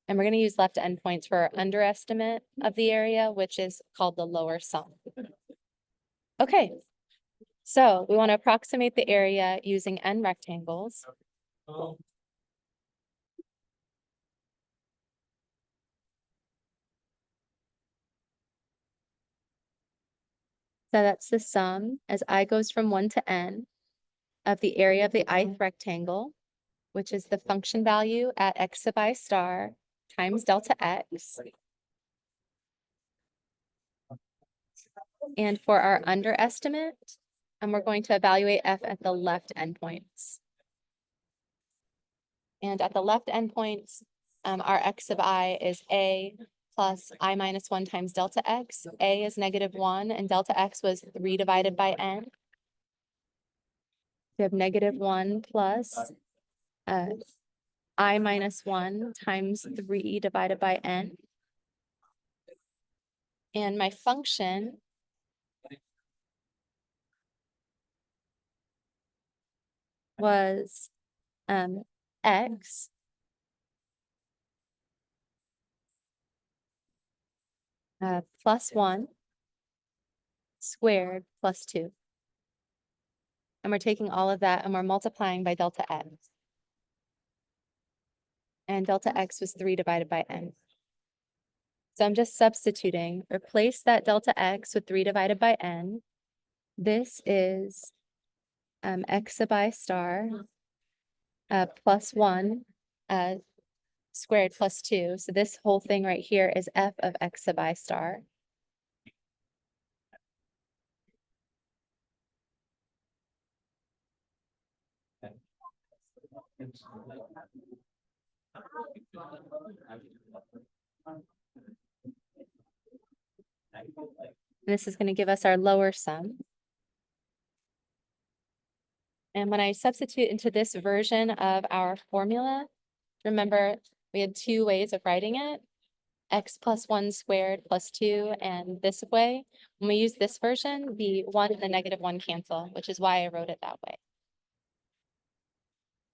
And we're going to use left endpoints for our underestimate of the area, which is called the lower sum. Okay, so we want to approximate the area using n rectangles. So that's the sum as I goes from 1 to n of the area of the ith rectangle, which is the function value at x sub I star times delta x. And for our underestimate, we're going to evaluate f at the left endpoints. And at the left endpoints, our x sub I is a plus I minus 1 times delta x. A is -1 and delta x was 3 divided by n. We have -1 plus I minus 1 times 3 divided by n. And my function was x plus 1 squared plus 2. And we're taking all of that and we're multiplying by delta x. And delta x was 3 divided by n. So I'm just substituting, replace that delta x with 3 divided by n. This is x sub I star plus 1 squared plus 2. So this whole thing right here is f of x sub I star. And this is going to give us our lower sum. And when I substitute into this version of our formula, remember we had two ways of writing it, x plus 1 squared plus 2, and this way. When we use this version, the 1 and the -1 cancel, which is why I wrote it that way.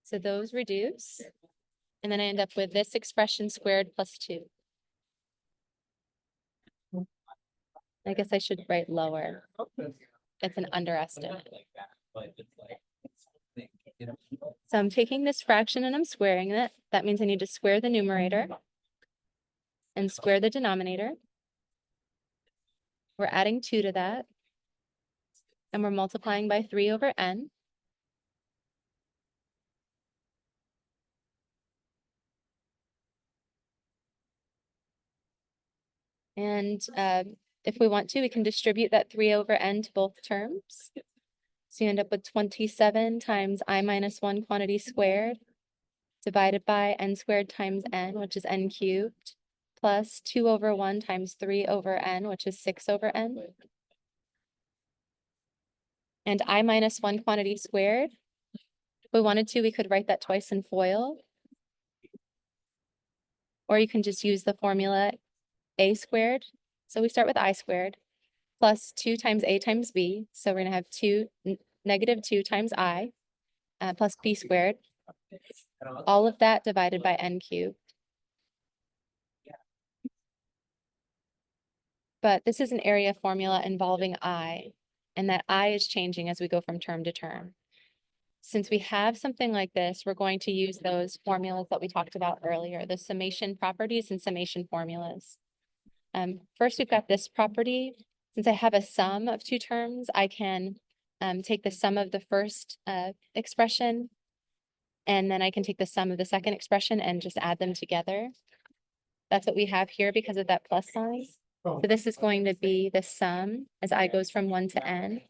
So those reduce, and then I end up with this expression squared plus 2. I guess I should write lower. It's an underestimate. So I'm taking this fraction and I'm squaring it. That means I need to square the numerator and square the denominator. We're adding 2 to that. And we're multiplying by 3 over n. And if we want to, we can distribute that 3 over n to both terms. So you end up with 27 times I minus 1 quantity squared divided by n squared times n, which is n cubed, plus 2 over 1 times 3 over n, which is 6 over n. And I minus 1 quantity squared, if we wanted to, we could write that twice in FOIL. Or you can just use the formula a squared. So we start with I squared plus 2 times a times b. So we're going to have negative 2 times I plus b squared. All of that divided by n cubed. But this is an area formula involving I, and that I is changing as we go from term to term. Since we have something like this, we're going to use those formulas that we talked about earlier, the summation properties and summation formulas. First, we've got this property. Since I have a sum of 2 terms, I can take the sum of the first expression, and then I can take the sum of the second expression and just add them together. That's what we have here because of that plus sign. So this is going to be the sum as I goes from 1 to n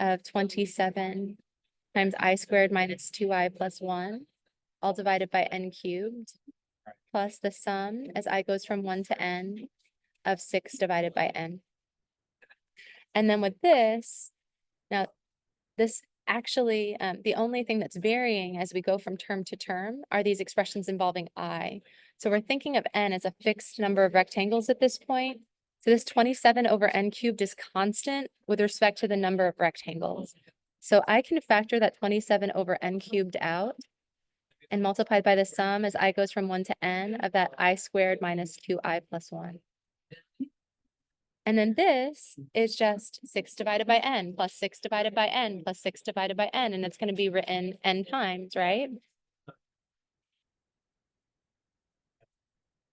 of 27 times I squared minus 2i plus 1, all divided by n cubed, plus the sum as I goes from 1 to n of 6 divided by n. And then with this, now this actually, the only thing that's varying as we go from term to term are these expressions involving I. So we're thinking of n as a fixed number of rectangles at this point. So this 27 over n cubed is constant with respect to the number of rectangles. So I can factor that 27 over n cubed out and multiply by the sum as I goes from 1 to n of that I squared minus 2i plus 1. And then this is just 6 divided by n plus 6 divided by n plus 6 divided by n, and it's going to be written n times, right?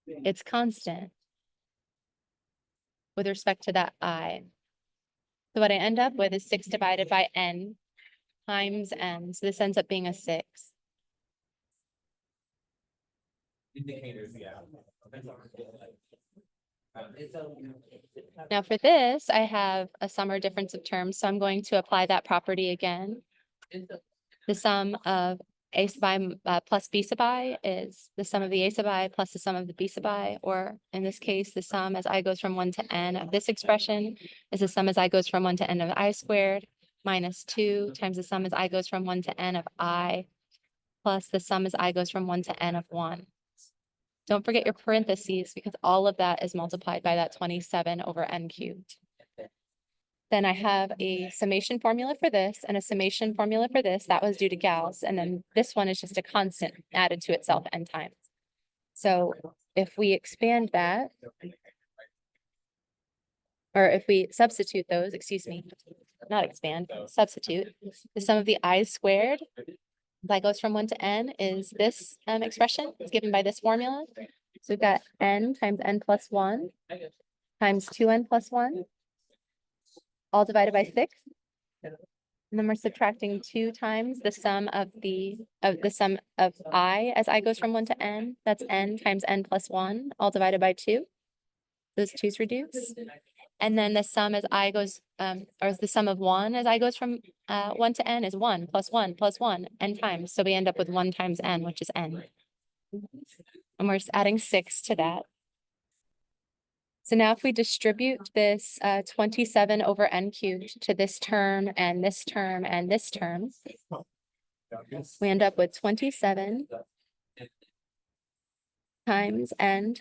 It's constant with respect to that I. So what I end up with is 6 divided by n times n. So this ends up being a 6. Indicators, yeah. Now for this, I have a sum or difference of terms, so I'm going to apply that property again. The sum of a sub I plus b sub I is the sum of the a sub I plus the sum of the b sub I, or in this case, the sum as I goes from 1 to n of this expression is the sum as I goes from 1 to n of I squared minus 2 times the sum as I goes from 1 to n of I plus the sum as I goes from 1 to n of 1. Don't forget your parentheses because all of that is multiplied by that 27 over n cubed. Then I have a summation formula for this and a summation formula for this. That was due to Gauss. And then this one is just a constant added to itself n times. So if we expand that, or if we substitute those, excuse me, not expand, substitute, the sum of the I squared that goes from 1 to n is this expression. It's given by this formula. So we've got n times n plus 1 times 2n plus 1, all divided by 6. And then we're subtracting 2 times the sum of the sum of I as I goes from 1 to n. That's n times n plus 1, all divided by 2. Those 2's reduce. And then the sum as I goes, or the sum of one as I goes from 1 to n is 1 plus 1 plus 1 n times. So we end up with 1 times n, which is n. And we're just adding 6 to that. So now if we distribute this 27 over n cubed to this term and this term and this term, we end up with 27 times n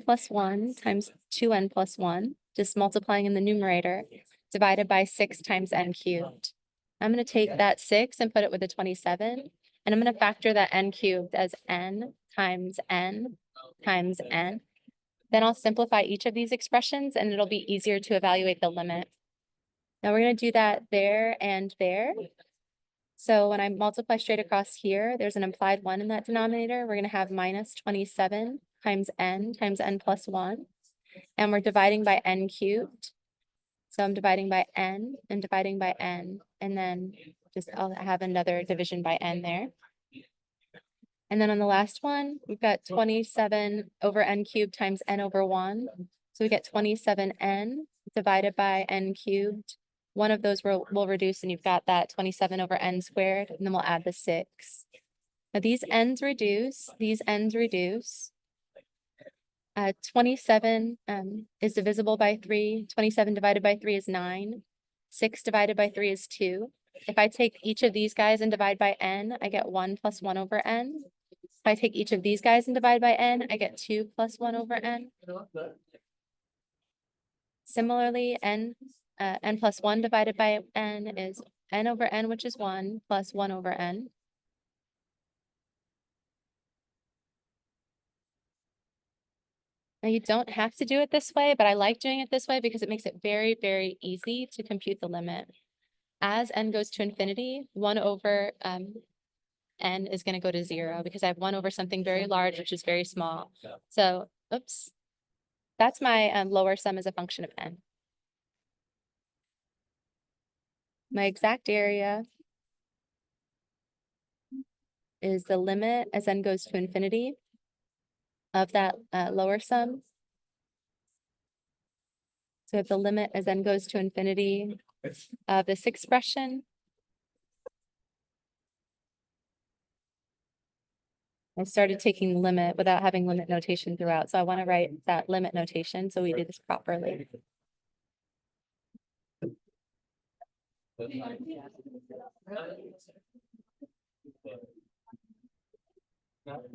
plus 1 times 2n plus 1, just multiplying in the numerator, divided by 6 times n cubed. I'm going to take that 6 and put it with a 27, and I'm going to factor that n cubed as n times n times n. Then I'll simplify each of these expressions, and it'll be easier to evaluate the limit. Now we're going to do that there and there. So when I multiply straight across here, there's an implied 1 in that denominator. We're going to have minus 27 times n plus 1. And we're dividing by n cubed. So I'm dividing by n and dividing by n. And then just I'll have another division by n there. And then on the last one, we've got 27 over n cubed times n over 1. So we get 27n divided by n cubed. One of those will reduce, and you've got that 27 over n squared, and then we'll add the 6. Now these n's reduce, these n's reduce. 27 is divisible by 3. 27 divided by 3 is 9. 6 divided by 3 is 2. If I take each of these guys and divide by n, I get 1 plus 1 over n. If I take each of these guys and divide by n, I get 2 plus 1 over n. Similarly, n plus 1 divided by n is n over n, which is 1, plus 1 over n. Now you don't have to do it this way, but I like doing it this way because it makes it very, very easy to compute the limit. As n goes to infinity, 1 over n is going to go to 0 because I have 1 over something very large, which is very small. So, oops, that's my lower sum as a function of n. My exact area is the limit as n goes to infinity of that lower sum. So if the limit as n goes to infinity of this expression, I started taking the limit without having limit notation throughout. So I want to write that limit notation so we do this properly.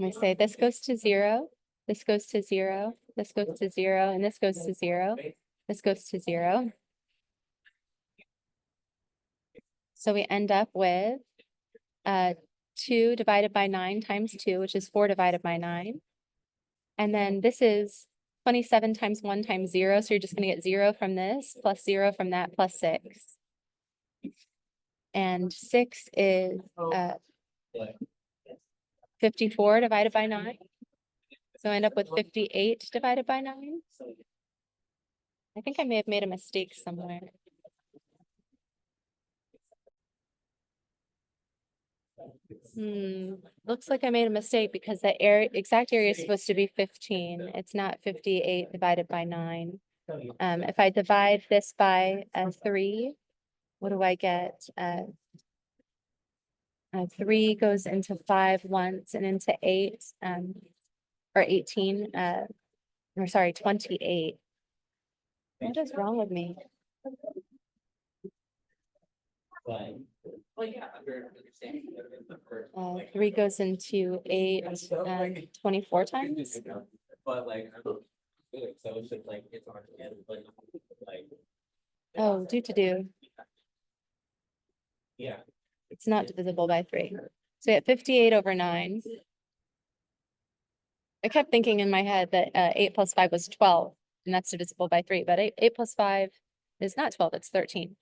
I say this goes to 0, this goes to 0, this goes to 0, and this goes to 0. This goes to 0. So we end up with 2 divided by 9 times 2, which is 4 divided by 9. And then this is 27 times 1 times 0. So you're just going to get 0 from this, plus 0 from that, plus 6. And 6 is 54 divided by 9. So I end up with 58 divided by 9. I think I may have made a mistake somewhere. Looks like I made a mistake because the exact area is supposed to be 15. It's not 58 divided by 9. If I divide this by 3, what do I get? 3 goes into 5 once and into 8, or 18, or sorry, 28. What is wrong with me? 3 goes into 8, 24 times. But like, so it's just like, it's hard to get, but like. Oh, do. Yeah. It's not divisible by 3. So at 58 over 9. I kept thinking in my head that 8 plus 5 was 12, and that's divisible by 3, but 8 plus 5 is not 12, it's 13.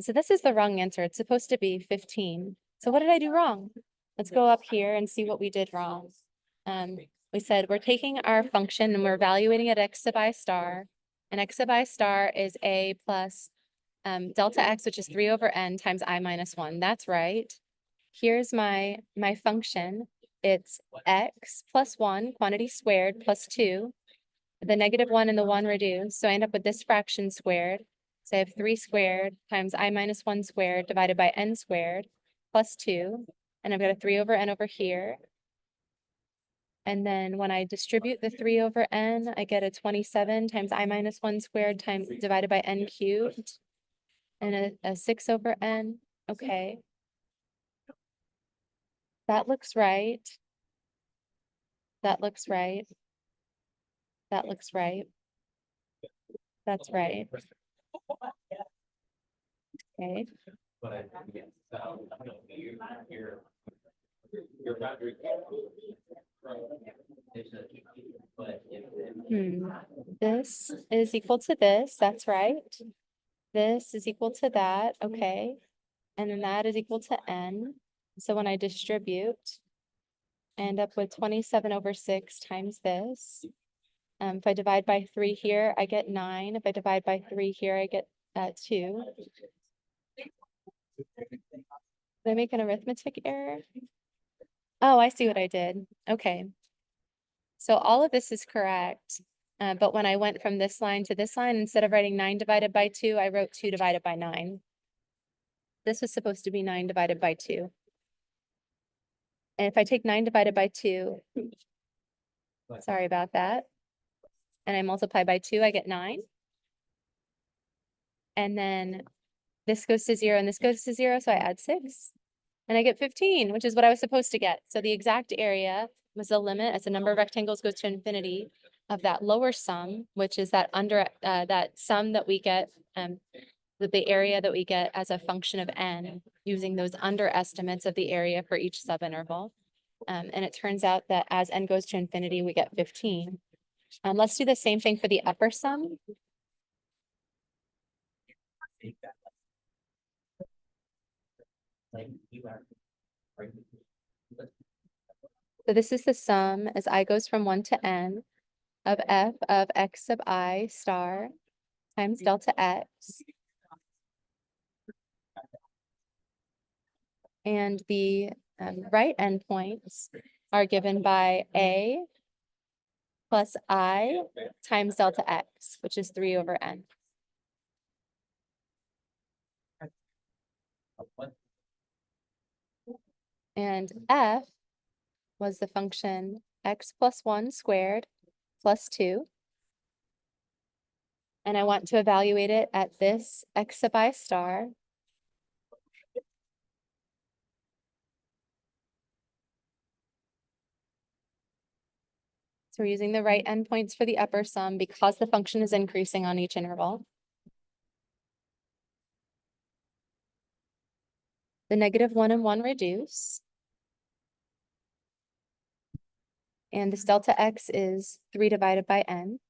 So this is the wrong answer. It's supposed to be 15. So what did I do wrong? Let's go up here and see what we did wrong. We said we're taking our function and we're evaluating it x sub I star, and x sub I star is a plus delta x, which is 3 over n times I minus 1. That's right. Here's my function. It's x plus 1, quantity squared, plus 2, The -1 and the 1 reduce, so I end up with this fraction squared. So I have 3 squared times I minus 1 squared divided by n squared plus 2. And I've got a 3 over n over here. And then when I distribute the 3 over n, I get a 27 times I minus 1 squared times divided by n cubed. And a 6 over n. Okay. That looks right. That looks right. That looks right. That's right. Okay. But I think it's, your boundary. But This is equal to this, that's right. This is equal to that, okay. And then that is equal to n. So when I distribute, I end up with 27 over 6 times this. If I divide by 3 here, I get 9. If I divide by 3 here, I get 2. Did I make an arithmetic error? Oh, I see what I did. Okay. So all of this is correct. But when I went from this line to this line, instead of writing 9 divided by 2, I wrote 2 divided by 9. This was supposed to be 9 divided by 2. And if I take 9 divided by 2, sorry about that, and I multiply by 2, I get 9. And then this goes to 0 and this goes to 0, so I add 6. And I get 15, which is what I was supposed to get. So the exact area was the limit as the number of rectangles goes to infinity of that lower sum, which is that that sum that we get, the area that we get as a function of n, using those underestimates of the area for each subinterval. And it turns out that as n goes to infinity, we get 15. Let's do the same thing for the upper sum. So this is the sum as I goes from 1 to n of f of x sub I star times delta x. And the right endpoints are given by a plus I times delta x, which is 3 over n. And f was the function x plus 1 squared plus 2. And I want to evaluate it at this x sub I star. So we're using the right endpoints for the upper sum because the function is increasing on each interval. The -1 and 1 reduce. And this delta x is 3 divided by n.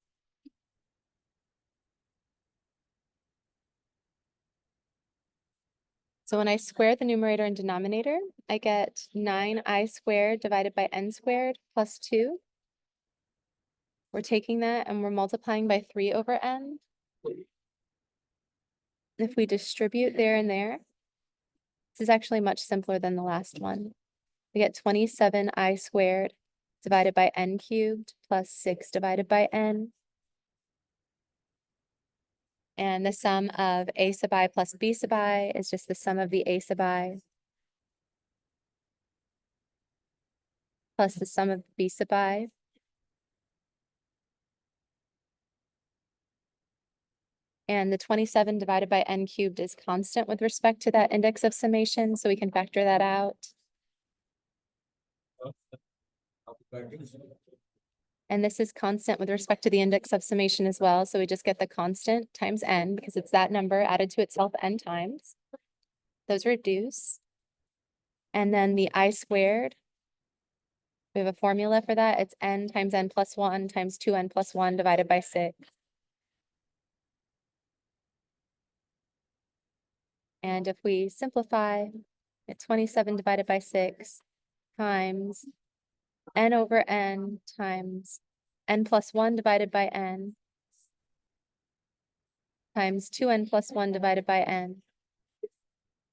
So when I square the numerator and denominator, I get 9i squared divided by n squared plus 2. We're taking that and we're multiplying by 3 over n. If we distribute there and there, this is actually much simpler than the last one. We get 27i squared divided by n cubed plus 6 divided by n. And the sum of a sub I plus b sub I is just the sum of the a sub I plus the sum of b sub I. And the 27 divided by n cubed is constant with respect to that index of summation, so we can factor that out. And this is constant with respect to the index of summation as well, so we just get the constant times n because it's that number added to itself n times. Those reduce. And then the I squared, we have a formula for that. It's n times n plus 1 times 2n plus 1 divided by 6. And if we simplify, it's 27 divided by 6 times n over n times n plus 1 divided by n times 2n plus 1 divided by n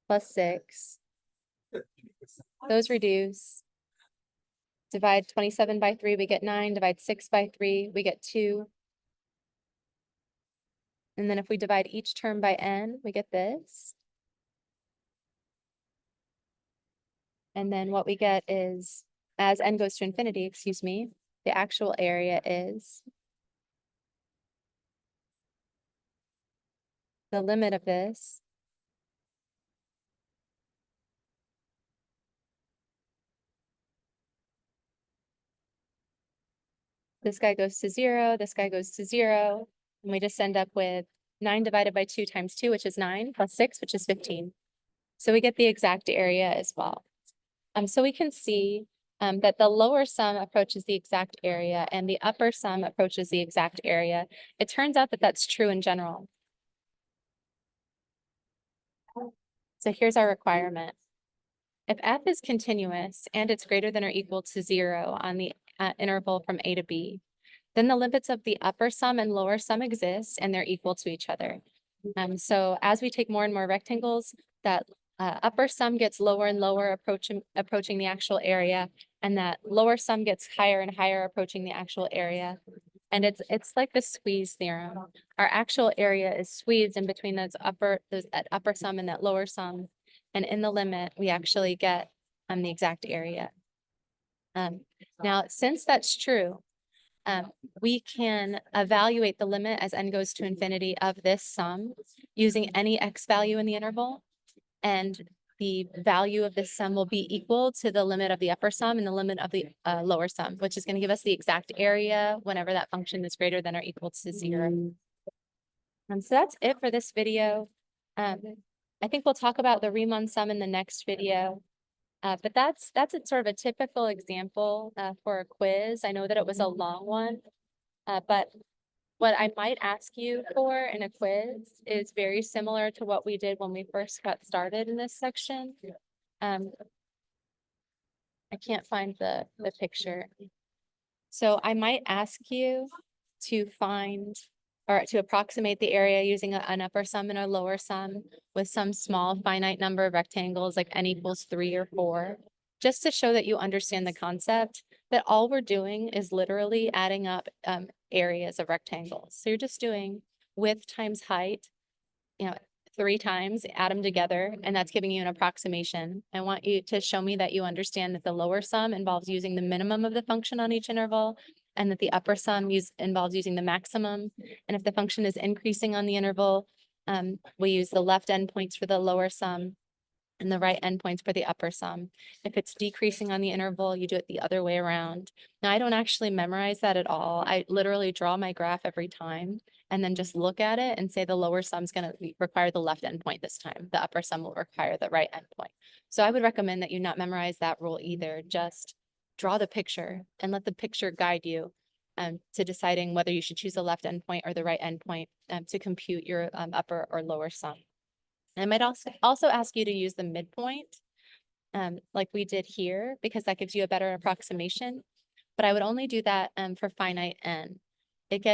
plus 6. Those reduce. Divide 27 by 3, we get 9. Divide 6 by 3, we get 2. And then if we divide each term by n, we get this. And then what we get is, as n goes to infinity, excuse me, the actual area is the limit of this guy goes to 0, this guy goes to 0, and we just end up with 9 divided by 2 times 2, which is 9, plus 6, which is 15. So we get the exact area as well. So we can see that the lower sum approaches the exact area and the upper sum approaches the exact area. It turns out that that's true in general. So here's our requirement. If f is continuous and it's greater than or equal to 0 on the interval from a to b, then the limits of the upper sum and lower sum exist and they're equal to each other. So as we take more and more rectangles, that upper sum gets lower and lower approaching the actual area, and that lower sum gets higher and higher approaching the actual area. And it's like the squeeze theorem. Our actual area is squeezed in between that upper sum and that lower sum. And in the limit, we actually get the exact area. Now, since that's true, we can evaluate the limit as n goes to infinity of this sum using any x value in the interval. And the value of this sum will be equal to the limit of the upper sum and the limit of the lower sum, which is going to give us the exact area whenever that function is greater than or equal to 0. So that's it for this video. I think we'll talk about the Riemann sum in the next video. But that's sort of a typical example for a quiz. I know that it was a long one, but what I might ask you for in a quiz is very similar to what we did when we first got started in this section. I can't find the picture. So I might ask you to find or to approximate the area using an upper sum and a lower sum with some small finite number of rectangles like n equals 3 or 4, just to show that you understand the concept that all we're doing is literally adding up areas of rectangles. So you're just doing width times height, 3 times, add them together, and that's giving you an approximation. I want you to show me that you understand that the lower sum involves using the minimum of the function on each interval, and that the upper sum involves using the maximum. And if the function is increasing on the interval, we use the left endpoints for the lower sum and the right endpoints for the upper sum. If it's decreasing on the interval, you do it the other way around. Now, I don't actually memorize that at all. I literally draw my graph every time and then just look at it and say the lower sum is going to require the left endpoint this time. The upper sum will require the right endpoint. So I would recommend that you not memorize that rule either. Just draw the picture and let the picture guide you to deciding whether you should choose the left endpoint or the right endpoint to compute your upper or lower sum. I might also ask you to use the midpoint like we did here, because that gives you a better approximation. But I would only do that for finite n. It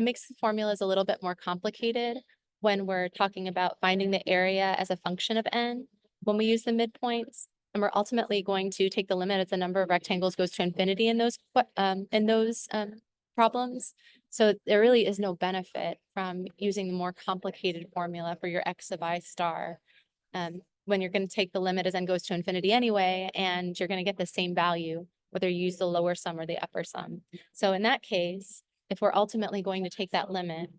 makes the formulas a little bit more complicated when we're talking about finding the area as a function of n. When we use the midpoints, and we're ultimately going to take the limit as the number of rectangles goes to infinity in those problems. So there really is no benefit from using the more complicated formula for your x sub I star when you're going to take the limit as n goes to infinity anyway, and you're going to get the same value whether you use the lower sum or the upper sum. So in that case, if we're ultimately going to take that limit,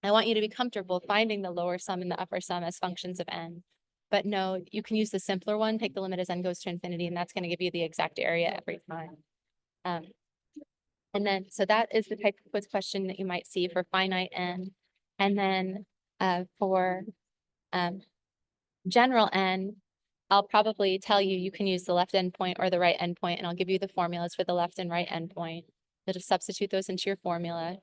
I want you to be comfortable finding the lower sum and the upper sum as functions of n. But no, you can use the simpler one, take the limit as n goes to infinity, and that's going to give you the exact area every time. And then, so that is the type of quiz question that you might see for finite n. And then for general n, I'll probably tell you you can use the left endpoint or the right endpoint, and I'll give you the formulas for the left and right endpoint. You'll just substitute those into your formula,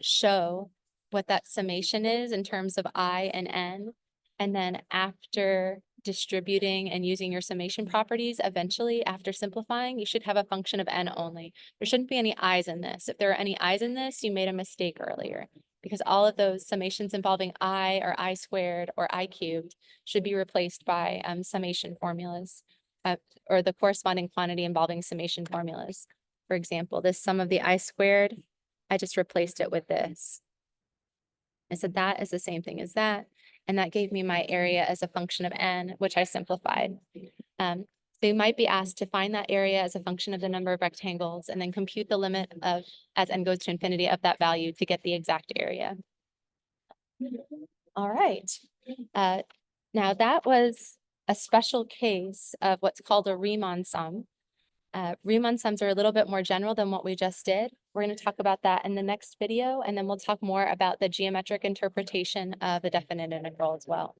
show what that summation is in terms of I and n. And then after distributing and using your summation properties, eventually after simplifying, you should have a function of n only. There shouldn't be any i's in this. If there are any i's in this, you made a mistake earlier, because all of those summations involving I or I squared or I cubed should be replaced by summation formulas or the corresponding quantity involving summation formulas. For example, this sum of the I squared, I just replaced it with this. I said that is the same thing as that, and that gave me my area as a function of n, which I simplified. So you might be asked to find that area as a function of the number of rectangles and then compute the limit of, as n goes to infinity, of that value to get the exact area. All right. Now that was a special case of what's called a Riemann sum. Riemann sums are a little bit more general than what we just did. We're going to talk about that in the next video, and then we'll talk more about the geometric interpretation of a definite integral as well.